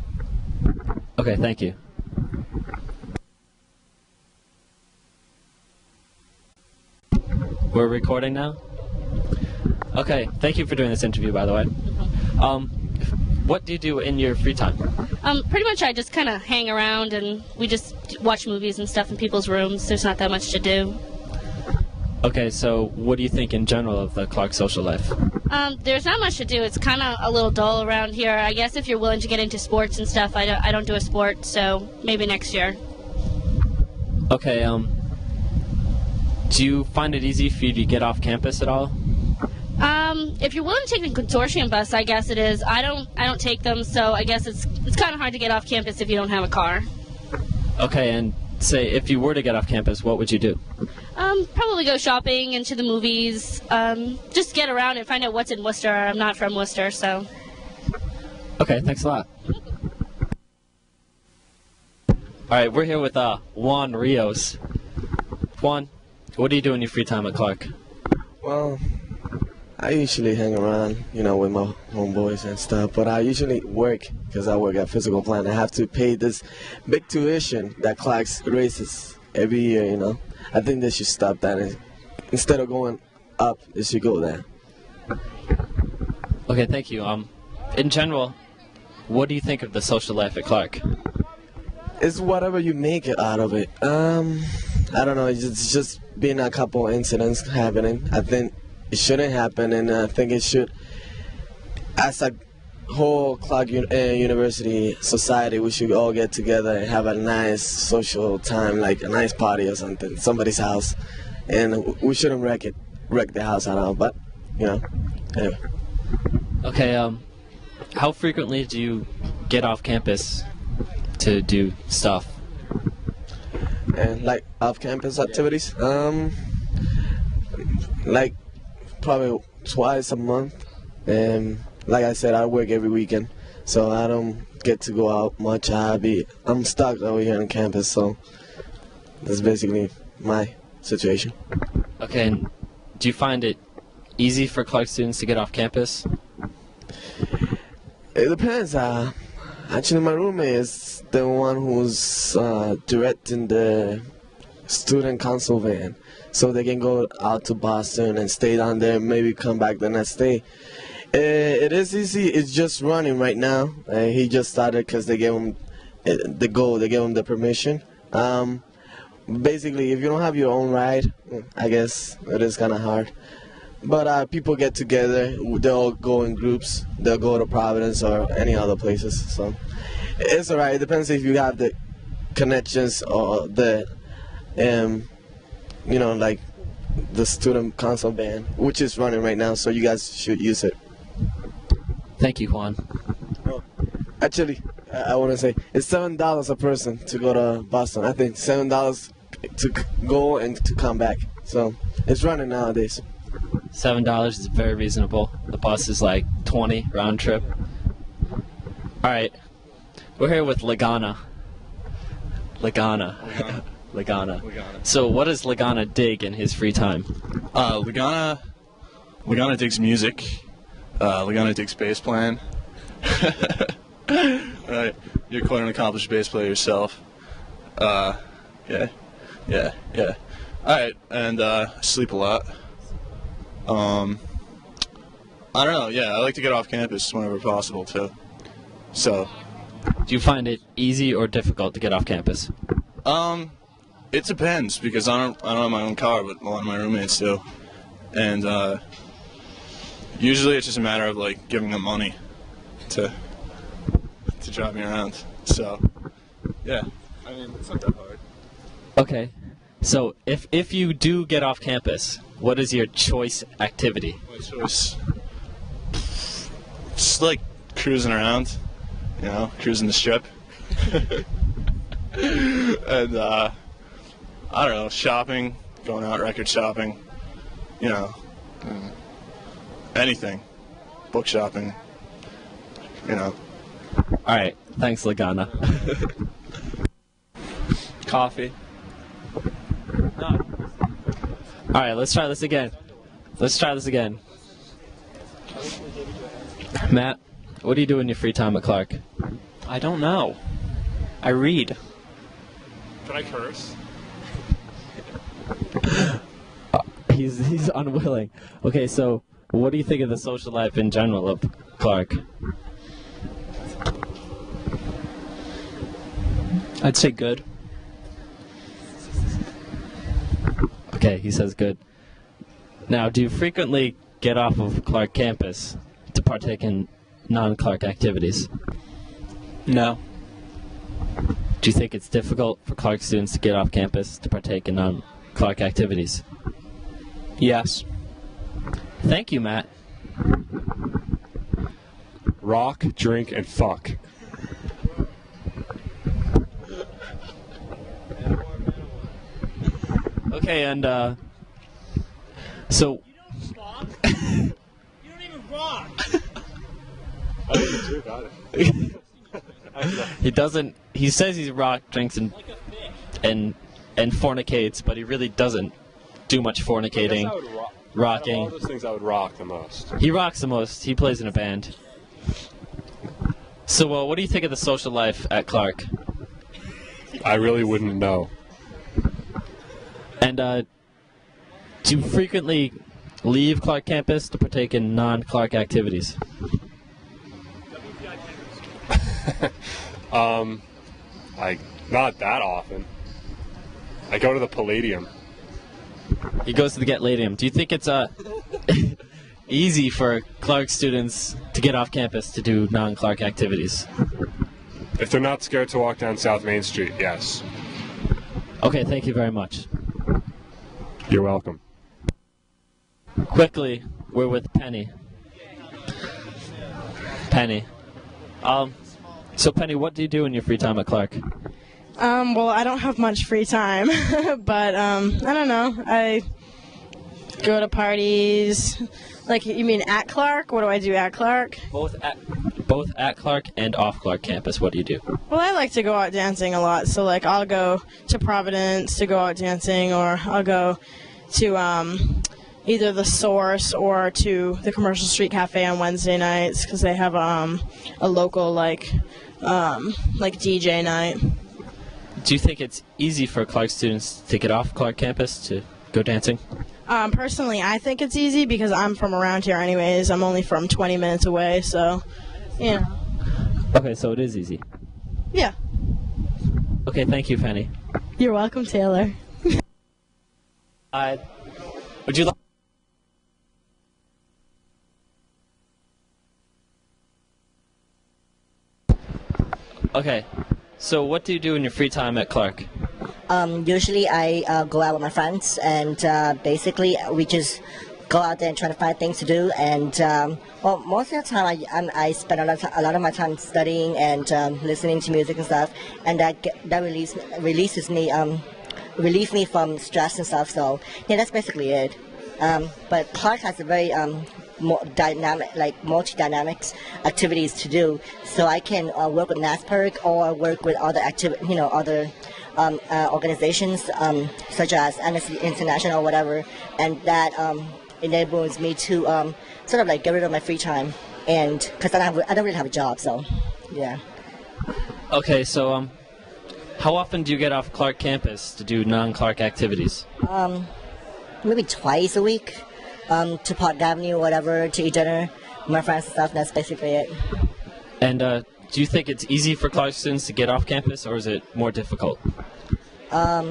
Okay, thank you. We're recording now? Okay, thank you for doing this interview, by the way. What do you do in your free time? Pretty much I just kind of hang around and we just watch movies and stuff in people's rooms. There's not that much to do. Okay, so what do you think in general of the Clark social life? There's not much to do. It's kind of a little dull around here. I guess if you're willing to get into sports and stuff, I don't do a sport, so maybe next year. Okay, do you find it easy for you to get off campus at all? If you're willing to take the consortium bus, I guess it is. I don't take them, so I guess it's kind of hard to get off campus if you don't have a car. Okay, and say if you were to get off campus, what would you do? Probably go shopping, into the movies, just get around and find out what's in Worcester. I'm not from Worcester, so. Okay, thanks a lot. right, we're here with Juan Rios. Juan, what do you do in your free time at Clark? Well, I usually hang around, with my homeboys and stuff, but I usually work because I work at physical plant. I have to pay this big tuition that Clark's raises every year, I think they should stop that. Instead of going up, they should go down. Okay, thank you. In general, what do you think of the social life at Clark? It's whatever you make it out of it. I don't know, it's just been a couple incidents happening. I think it shouldn't happen, and I think it should, as a whole Clark University society, we should all get together and have a nice social time, like a nice party or something, somebody's house, and we shouldn't wreck the house at all, but, anyway. Okay, how frequently do you get off campus to do stuff? And like off-campus activities, like probably twice a month. And like I said, I work every weekend, so I don't get to go out much. I'm stuck over here on campus, so that's basically my situation. Okay, and do you find it easy for Clark students to get off campus? It depends. Actually, my roommate is the one who's directing the student council van, so they can go out to Boston and stay down there, maybe come back the next day. It is easy. It's just running right now. He just started because they gave him the go. They gave him the permission. Basically, if you don't have your own ride, I guess it is kind of hard. But people get together, they'll go in groups, they'll go to Providence or any other places, so it's alright. It depends if you have the connections or the, like the student council band, which is running right now, so you guys should use it. Thank you, Juan. Actually, I want to say, it's $7 a person to go to Boston. I think $7 to go and to come back, so it's running nowadays. $7 is very reasonable. The bus is like $20 round trip. All right, we're here with Lagana. Lagana. So what does Lagana dig in his free time? Lagana digs music. Lagana digs bass playing. You're quite an accomplished bass player yourself. Yeah. All right, and I sleep a lot. I don't know, yeah, I like to get off campus whenever possible, too. So. Do you find it easy or difficult to get off campus? It depends, because I don't have my own car, but a lot of my roommates do. And, usually it's just a matter of, like, giving them money to drive me around. So, yeah, I mean, it's not that hard. Okay, so if you do get off campus, what is your choice activity? My choice? Just like cruising around, cruising the strip. And, I don't know, shopping, going out record shopping, anything. Book shopping, All right, thanks, Lagana. Coffee. All right, let's try this again. Matt, what do you do in your free time at Clark? I don't know. I read. Can I curse? He's unwilling. Okay, so what do you think of the social life in general of Clark? I'd say good. Okay, he says good. Now, do you frequently get off of Clark campus to partake in non-Clark activities? No. Do you think it's difficult for Clark students to get off campus to partake in non-Clark activities? Yes. Thank you, Matt. Rock, drink, and fuck. Okay, and so. You don't even rock. I didn't drink on it. I He doesn't. He says he's rock, drinks, and fornicates, but he really doesn't do much fornicating, rocking. All those things I would rock the most. He rocks the most. He plays in a band. So, what do you think of the social life at Clark? I really wouldn't know. And do you frequently leave Clark campus to partake in non-Clark activities? Not that often. I go to the Palladium. He goes to the Get-Ladium. Do you think it's easy for Clark students to get off campus to do non-Clark activities? If they're not scared to walk down South Main Street, yes. Okay, thank you very much. You're welcome. Quickly, we're with Penny. Penny. So Penny, what do you do in your free time at Clark? Well, I don't have much free time, but I don't know. I go to parties. Like, you mean at Clark? What do I do at Clark? Both at Clark and off Clark campus. What do you do? Well, I like to go out dancing a lot. So, like, I'll go to Providence to go out dancing, or I'll go to either the Source or to the Commercial Street Cafe on Wednesday nights because they have a local like DJ night. Do you think it's easy for Clark students to get off Clark campus to go dancing? Personally, I think it's easy because I'm from around here anyways. I'm only from 20 minutes away, so, you know. Okay, so it is easy. Yeah. Okay, thank you, Penny. You're welcome, Taylor. Would you like... Okay, so what do you do in your free time at Clark? Usually I go out with my friends, and basically we just go out there and try to find things to do. And well, most of the time I spend a lot of my time studying and listening to music and stuff, and that relieves me from stress and stuff. So yeah, that's basically it. But Clark has a very multi-dynamic activities to do. So I can work with NASPERG or work with other organizations such as Amnesty International or whatever, and that enables me to sort of like get rid of my free time, and because I don't really have a job, so yeah. Okay, so how often do you get off Clark campus to do non-Clark activities? Maybe twice a week. To Park Avenue or whatever, to eat dinner with my friends and stuff, and that's basically it. And do you think it's easy for Clark students to get off campus, or is it more difficult? I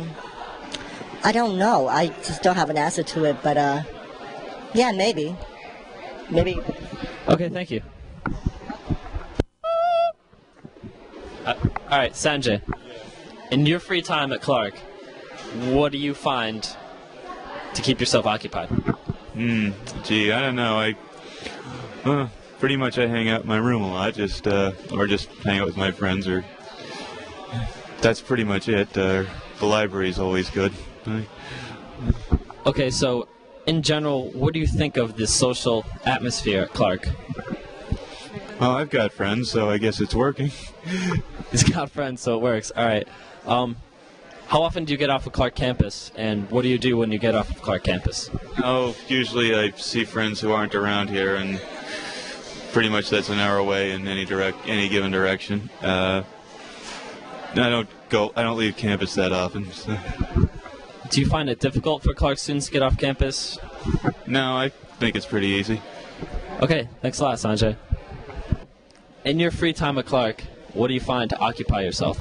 don't know. I just don't have an answer to it, but yeah, maybe. Okay, thank you. Alright, Sanjay. In your free time at Clark, what do you find to keep yourself occupied? Gee, I don't know. Pretty much I hang out in my room a lot, or just hang out with my friends, or that's pretty much it. The library's always good. Okay, so in general, what do you think of the social atmosphere at Clark? Well, I've got friends, so I guess it's working. He's got friends, so it works. All right. How often do you get off of Clark campus, and what do you do when you get off of Clark campus? Oh, usually I see friends who aren't around here, and pretty much that's an hour away in any given direction. I don't leave campus that often. So. Do you find it difficult for Clark students to get off campus? No, I think it's pretty easy. Okay, thanks a lot, Sanjay. In your free time at Clark, what do you find to occupy yourself?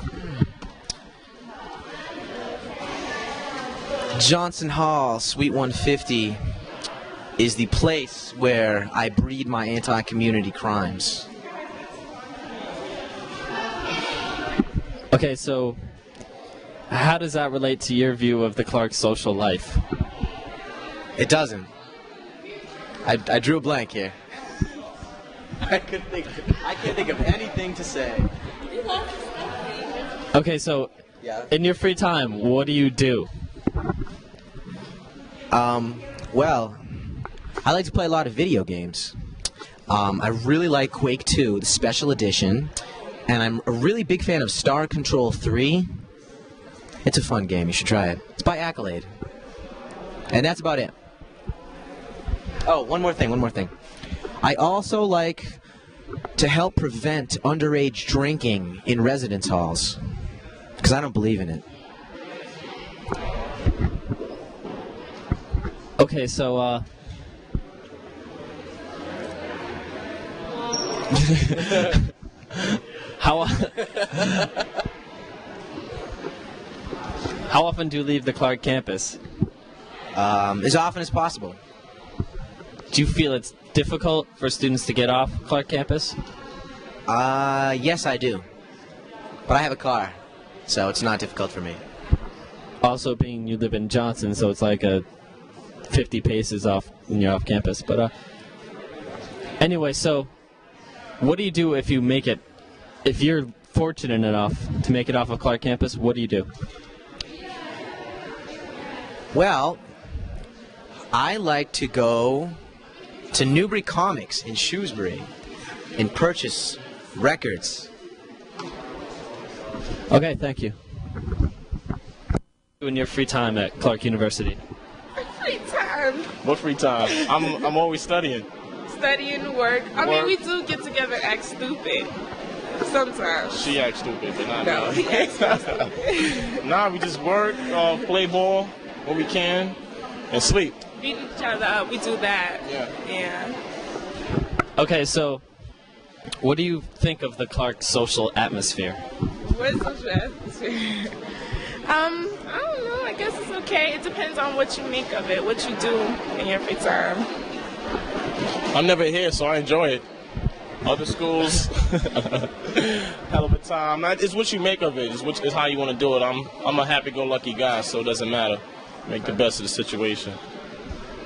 Johnson Hall, Suite 150, is the place where I breed my anti-community crimes. Okay, so how does that relate to your view of the Clark social life? It doesn't. I drew a blank here. I can't think of anything to say. Okay, so in your free time, what do you do? Well, I like to play a lot of video games. I really like Quake 2, the special edition, and I'm a really big fan of Star Control 3. It's a fun game. You should try it. It's by Accolade. And that's about it. Oh, one more thing. I also like to help prevent underage drinking in residence halls, because I don't believe in it. Okay, so, how often do you leave the Clark campus? As often as possible. Do you feel it's difficult for students to get off Clark campus? Yes, I do. But I have a car, so it's not difficult for me. Also, being you live in Johnson, so it's like a 50 paces off when you're off campus. But anyway, so what do you do if you make it? If you're fortunate enough to make it off of Clark campus, what do you do? Well, I like to go to Newbury Comics in Shrewsbury and purchase records. Okay, thank you. In your free time at Clark University? Free time. What free time? I'm always studying. Studying, work. I mean, we do get together and act stupid. Sometimes. She acts stupid, but not No, me. he acts not stupid. Nah, we just work, play ball when we can, and sleep. Beat each other up. We do that. Yeah. Okay, so what do you think of the Clark social atmosphere? What is social atmosphere? I don't know. I guess it's okay. It depends on what you make of it, what you do in your free time. I'm never here, so I enjoy it. Other schools, hell of a time. It's what you make of it. It's how you want to do it. I'm a happy-go-lucky guy, so it doesn't matter. Make the best of the situation.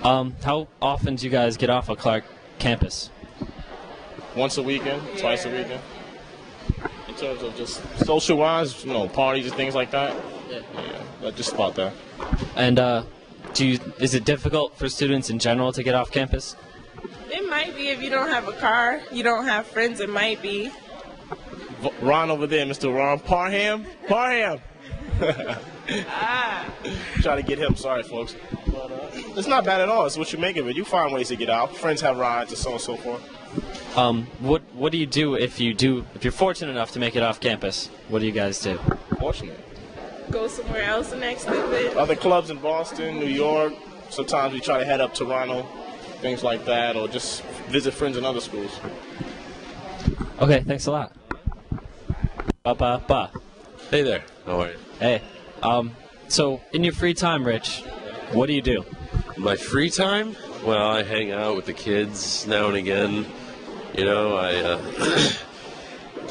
How often do you guys get off of Clark campus? Once a weekend, twice a weekend. In terms of just social-wise, parties and things like that. Yeah, just about that. And is it difficult for students in general to get off campus? It might be if you don't have a car, you don't have friends, it might be. Ron over there, Mr. Ron Parham. Try to get him, sorry folks. But, it's not bad at all, it's what you make of it. You find ways to get out. Friends have rides and so on and so forth. What do you do if you're fortunate enough to make it off campus? What do you guys do? Fortunate. Go somewhere else the next visit. Other clubs in Boston, New York. Sometimes we try to head up Toronto, things like that, or just visit friends in other schools. Okay, thanks a lot. Ba. Hey there. How are you? Hey. So in your free time, Rich, what do you do? My free time? Well, I hang out with the kids now and again.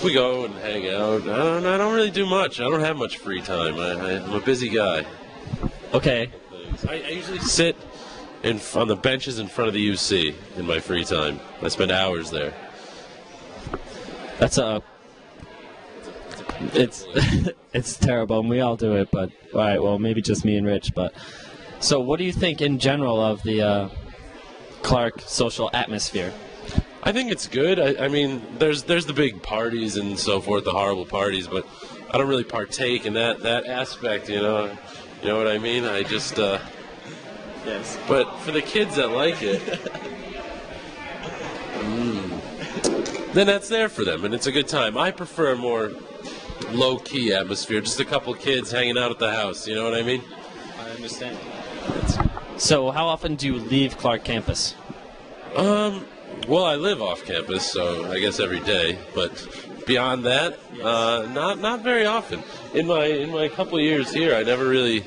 We go and hang out. I don't really do much. I don't have much free time. I'm a busy guy. Okay. I usually sit on the benches in front of the UC in my free time. I spend hours there. That's it's terrible, and we all do it, but all right, well, maybe just me and Rich, but so what do you think in general of the Clark social atmosphere? I think it's good. I mean, there's the big parties and so forth, the horrible parties, but I don't really partake in that aspect, You know what I mean? I just yes. But for the kids that like it, then that's there for them, and it's a good time. I prefer a more low-key atmosphere, just a couple kids hanging out at the house, you know what I mean? I understand. So how often do you leave Clark campus? Well, I live off campus, so I guess every day, but beyond that, not very often. In my couple of years here, I never really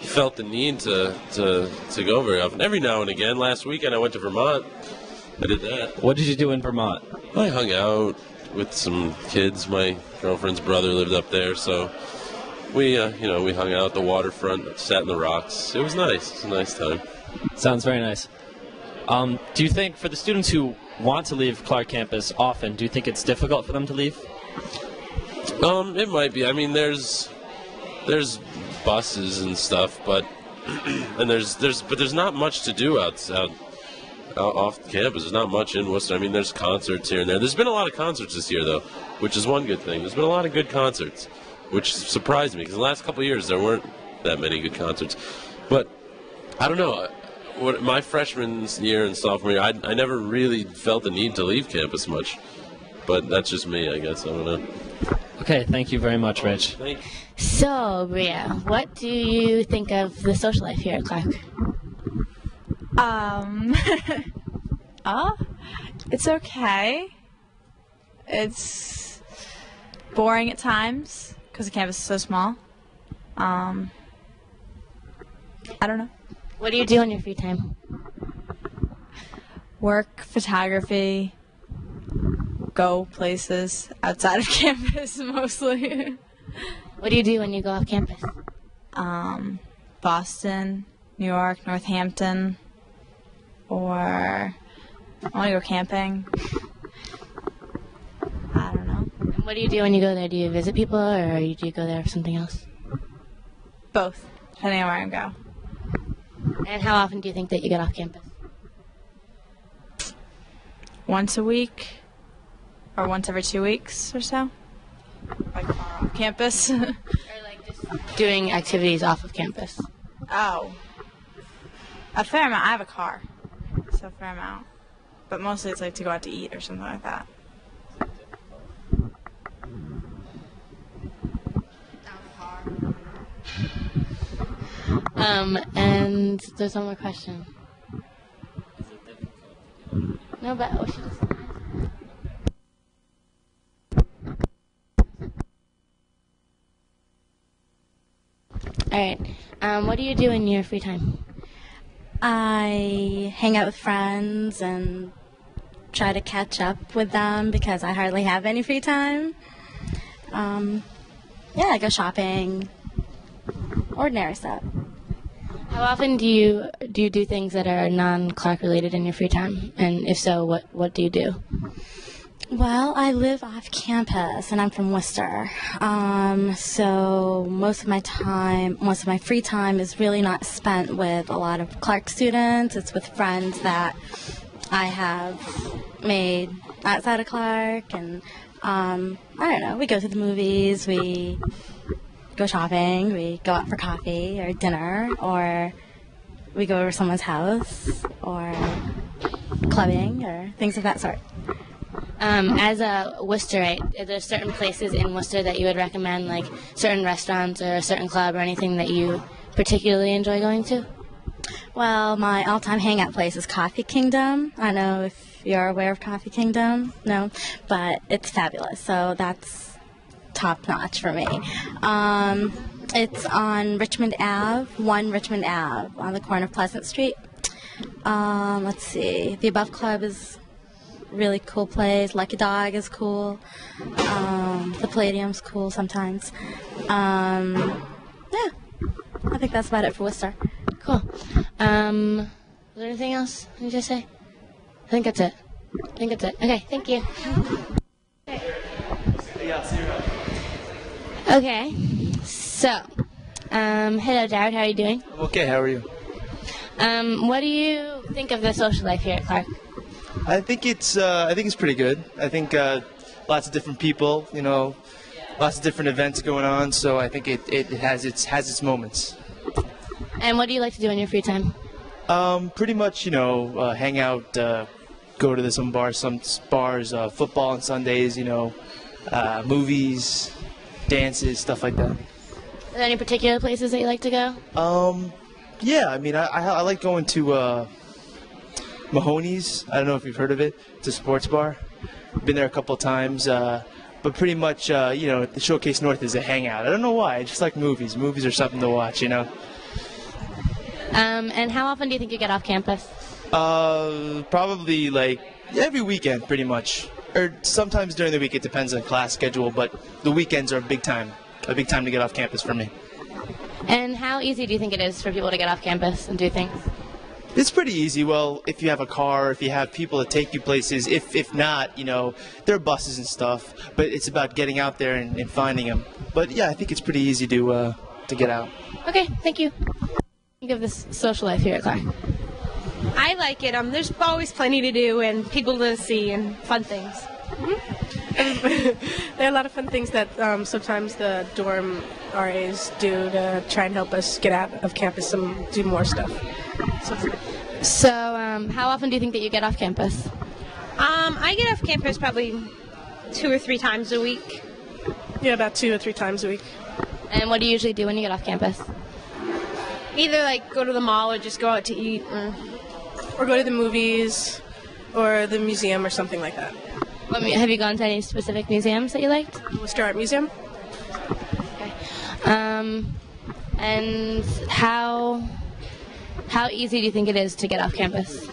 felt the need to go very often. Every now and again. Last weekend I went to Vermont. I did that. What did you do in Vermont? I hung out with some kids. My girlfriend's brother lived up there, so we hung out at the waterfront, sat in the rocks. It was nice. It was a nice time. Sounds very nice. Do you think for the students who want to leave Clark campus often, do you think it's difficult for them to leave? It might be. I mean, there's buses and stuff, but there's not much to do out off campus. There's not much in Worcester. I mean, there's concerts here and there. There's been a lot of concerts this year, though, which is one good thing. There's been a lot of good concerts, which surprised me, because the last couple of years there weren't that many good concerts. But I don't know. My freshman year and sophomore year, I never really felt the need to leave campus much. But that's just me, I guess. I don't know. Okay, thank you very much, Rich. Thank you. So, Bria, what do you think of the social life here at Clark? It's okay. It's boring at times because the campus is so small. I don't know. What do you do in your free time? Work, photography, go places outside of campus mostly. What do you do when you go off campus? Boston, New York, Northampton, or I want to go camping. I don't know. And what do you do when you go there? Do you visit people, or do you go there for something else? Both, depending on where I go. And how often do you think that you get off campus? Once a week, or once every 2 weeks or so. Like far off campus. Or like just doing activities off of campus? Oh. A fair amount. I have a car, so a fair amount. But mostly it's like to go out to eat or something like that. And there's one more question. No, but oh, she just... All right. What do you do in your free time? I hang out with friends and try to catch up with them because I hardly have any free time. Yeah, I go shopping. Ordinary stuff. How often do you do things that are non-Clark related in your free time? And if so, what do you do? Well, I live off campus and I'm from Worcester. So most of my free time is really not spent with a lot of Clark students. It's with friends that I have made outside of Clark, and I don't know, we go to the movies, we go shopping, we go out for coffee or dinner, or we go over to someone's house, or clubbing, or things of that sort. As a Worcesterite, are there certain places in Worcester that you would recommend, like certain restaurants or a certain club or anything that you particularly enjoy going to? Well, my all-time hangout place is Coffee Kingdom. I don't know if you're aware of Coffee Kingdom. No? But it's fabulous. So that's top-notch for me. It's on Richmond Ave, 1 Richmond Ave, on the corner of Pleasant Street. Let's see. The Above Club is really cool place. Lucky Dog is cool. The Palladium's cool sometimes. Yeah, I think that's about it for Worcester. Cool. Was there anything else you just say? I think that's it. Okay, thank you. Okay, so, hello Jared, how are you doing? Okay, how are you? What do you think of the social life here at Clark? I think it's pretty good. I think lots of different people, lots of different events going on. So I think it has its moments. And what do you like to do in your free time? Pretty much, hang out, go to some bars, football on Sundays, movies, dances, stuff like that. Are there any particular places that you like to go? Yeah, I mean, I like going to Mahoney's. I don't know if you've heard of it. It's a sports bar. Been there a couple times. But pretty much, the Showcase North is a hangout. I don't know why. I just like movies. Movies are something to watch, And how often do you think you get off campus? Probably like every weekend, pretty much. Or sometimes during the week. It depends on class schedule. But the weekends are a big time to get off campus for me. And how easy do you think it is for people to get off campus and do things? It's pretty easy. Well, if you have a car, if you have people to take you places. If not, there are buses and stuff. But it's about getting out there and finding them. But yeah, I think it's pretty easy to get out. Okay, thank you. Think of this social life here at Clark. I like it. There's always plenty to do and people to see and fun things. There are a lot of fun things that sometimes the dorm RAs do to try and help us get out of campus and do more stuff. So, how often do you think that you get off campus? I get off campus probably 2 or 3 times a week. Yeah, about 2 or 3 times a week. And what do you usually do when you get off campus? Either like go to the mall or just go out to eat. Or go to the movies or the museum or something like that. Have you gone to any specific museums that you liked? Worcester Art Museum. And how easy do you think it is to get off campus?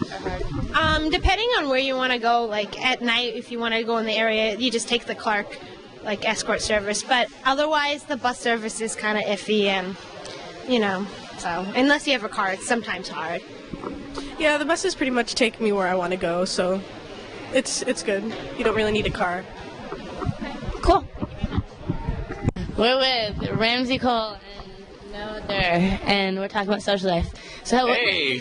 Depending on where you want to go, like at night, if you want to go in the area, you just take the Clark, like escort service. But otherwise, the bus service is kind of iffy, and so unless you have a car, it's sometimes hard. Yeah, the buses pretty much take me where I want to go, so it's good. You don't really need a car. Cool. We're with Ramsey Cole and Noah Durr, and we're talking about social life. So, Hey!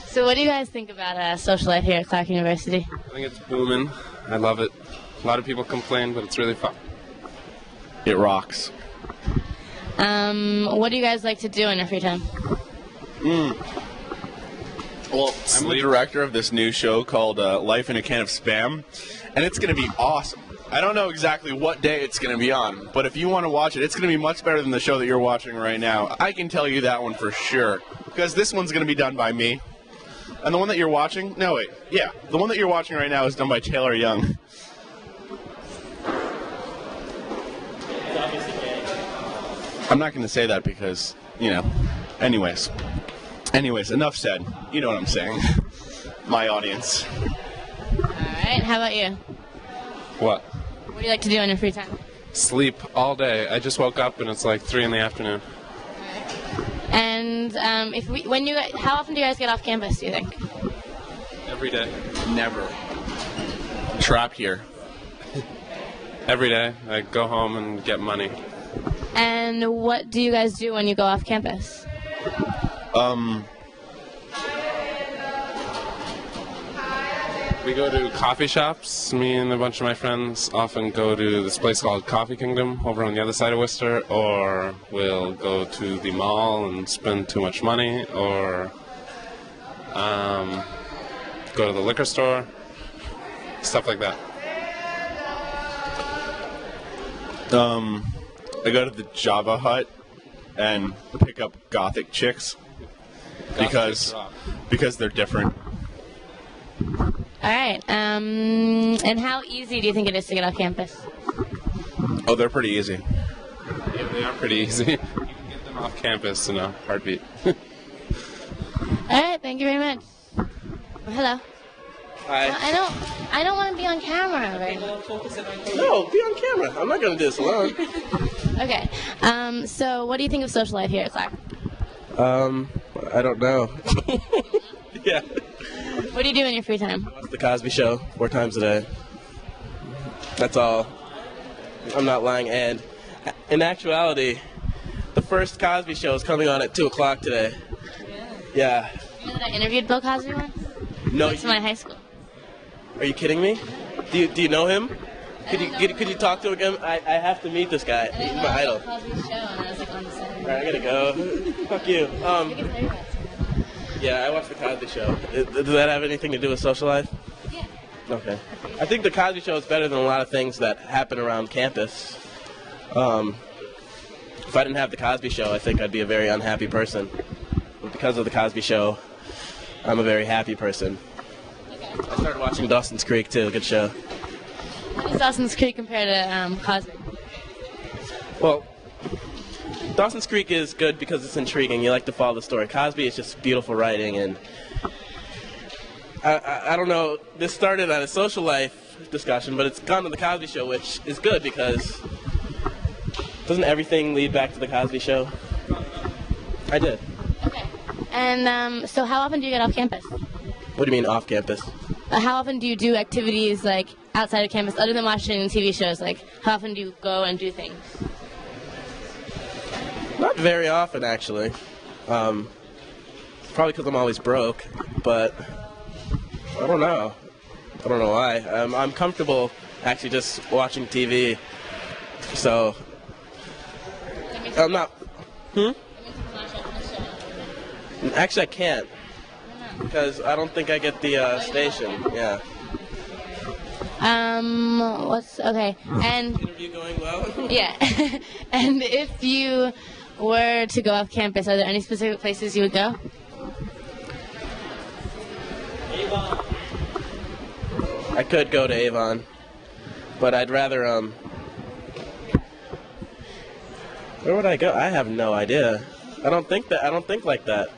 So what do you guys think about social life here at Clark University? I think it's booming. I love it. A lot of people complain, but it's really fun. It rocks. What do you guys like to do in your free time? Well, I'm the director of this new show called Life in a Can of Spam, and it's going to be awesome. I don't know exactly what day it's going to be on, but if you want to watch it, it's going to be much better than the show that you're watching right now. I can tell you that one for sure, because this one's going to be done by me. And the one that you're watching, the one that you're watching right now is done by Taylor Young. I'm not going to say that because, anyways, enough said. You know what I'm saying. My audience. All right, how about you? What? What do you like to do in your free time? Sleep all day. I just woke up and it's like 3 in the afternoon. And how often do you guys get off campus, do you think? Every day. Never. Trapped here. Every day. I go home and get money. And what do you guys do when you go off campus? We go to coffee shops. Me and a bunch of my friends often go to this place called Coffee Kingdom over on the other side of Worcester, or we'll go to the mall and spend too much money, or go to the liquor store, stuff like that. I go to the Java Hut and pick up gothic chicks because they're different. All right. And how easy do you think it is to get off campus? Oh, they're pretty easy. Yeah, they are pretty easy. You can get them off campus in a heartbeat. All right. Thank you very much. Hello. Hi. I don't want to be on camera right now. No, be on camera. I'm not going to do this alone. Okay. So what do you think of social life here at Clark? I don't know. Yeah. What do you do in your free time? Watch The Cosby Show 4 times a day. That's all. I'm not lying. And in actuality, the first Cosby Show is coming on at 2 o'clock today. Yeah. You know that I interviewed Bill Cosby once? No. He went to my high school. Are you kidding me? Do you know him? Could you talk to him again? I have to meet this guy. He's my idol. Cosby Show, and I was like on the set. All right, I gotta go. Fuck you. Yeah, I watched The Cosby Show. Does that have anything to do with social life? Yeah. Okay. I think The Cosby Show is better than a lot of things that happen around campus. If I didn't have The Cosby Show, I think I'd be a very unhappy person. But because of The Cosby Show, I'm a very happy person. Okay. I started watching Dawson's Creek, too. Good show. How does Dawson's Creek compare to Cosby? Well, Dawson's Creek is good because it's intriguing. You like to follow the story. Cosby is just beautiful writing, and I don't know. This started at a social life discussion, but it's gone to The Cosby Show, which is good because doesn't everything lead back to The Cosby Show? I did. Okay. And so how often do you get off campus? What do you mean off campus? How often do you do activities like outside of campus, other than watching TV shows? Like, how often do you go and do things? Not very often, actually. Probably because I'm always broke, but I don't know. I don't know why. I'm comfortable actually just watching TV, so I'm not. Actually, I can't because I don't think I get the station. Yeah. What's okay? And interview going well? Yeah. And if you were to go off campus, are there any specific places you would go? I could go to Avon, but I'd rather where would I go? I have no idea. I don't think like that.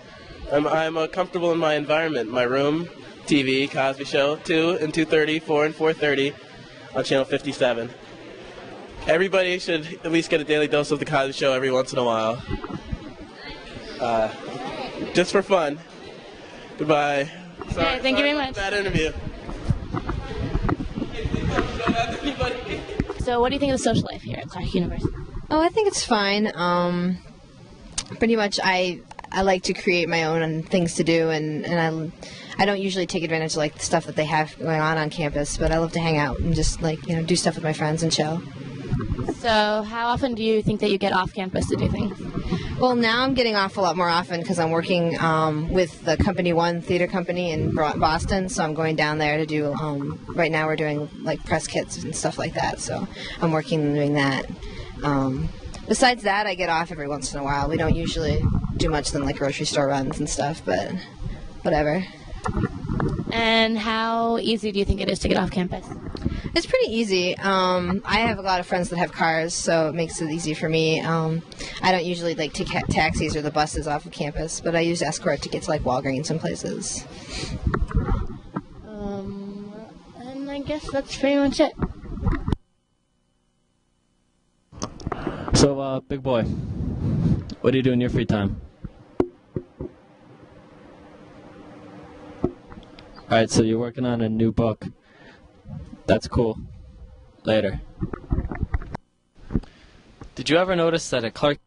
I'm comfortable in my environment, my room, TV, Cosby Show, 2 and 2:30, 4 and 4:30 on channel 57. Everybody should at least get a daily dose of the Cosby Show every once in a while. Just for fun. Goodbye. Sorry, Okay, thank you very much. Bad interview. So what do you think of the social life here at Clark University? Oh, I think it's fine. Pretty much I like to create my own things to do, and I don't usually take advantage of like the stuff that they have going on campus, but I love to hang out and just do stuff with my friends and chill. So how often do you think that you get off campus to do things? Well, now I'm getting off a lot more often because I'm working with the Company One theater company in Boston, so I'm going down there to do, right now we're doing like press kits and stuff like that, so I'm working and doing that. Besides that, I get off every once in a while. We don't usually do much than like grocery store runs and stuff, but whatever. And how easy do you think it is to get off campus? It's pretty easy. I have a lot of friends that have cars, so it makes it easy for me. I don't usually like take taxis or the buses off of campus, but I use Escort to get to like Walgreens and places. And I guess that's pretty much it. So, big boy, what do you do in your free time? Alright, so you're working on a new book. That's cool. Later. Did you ever notice that at Clark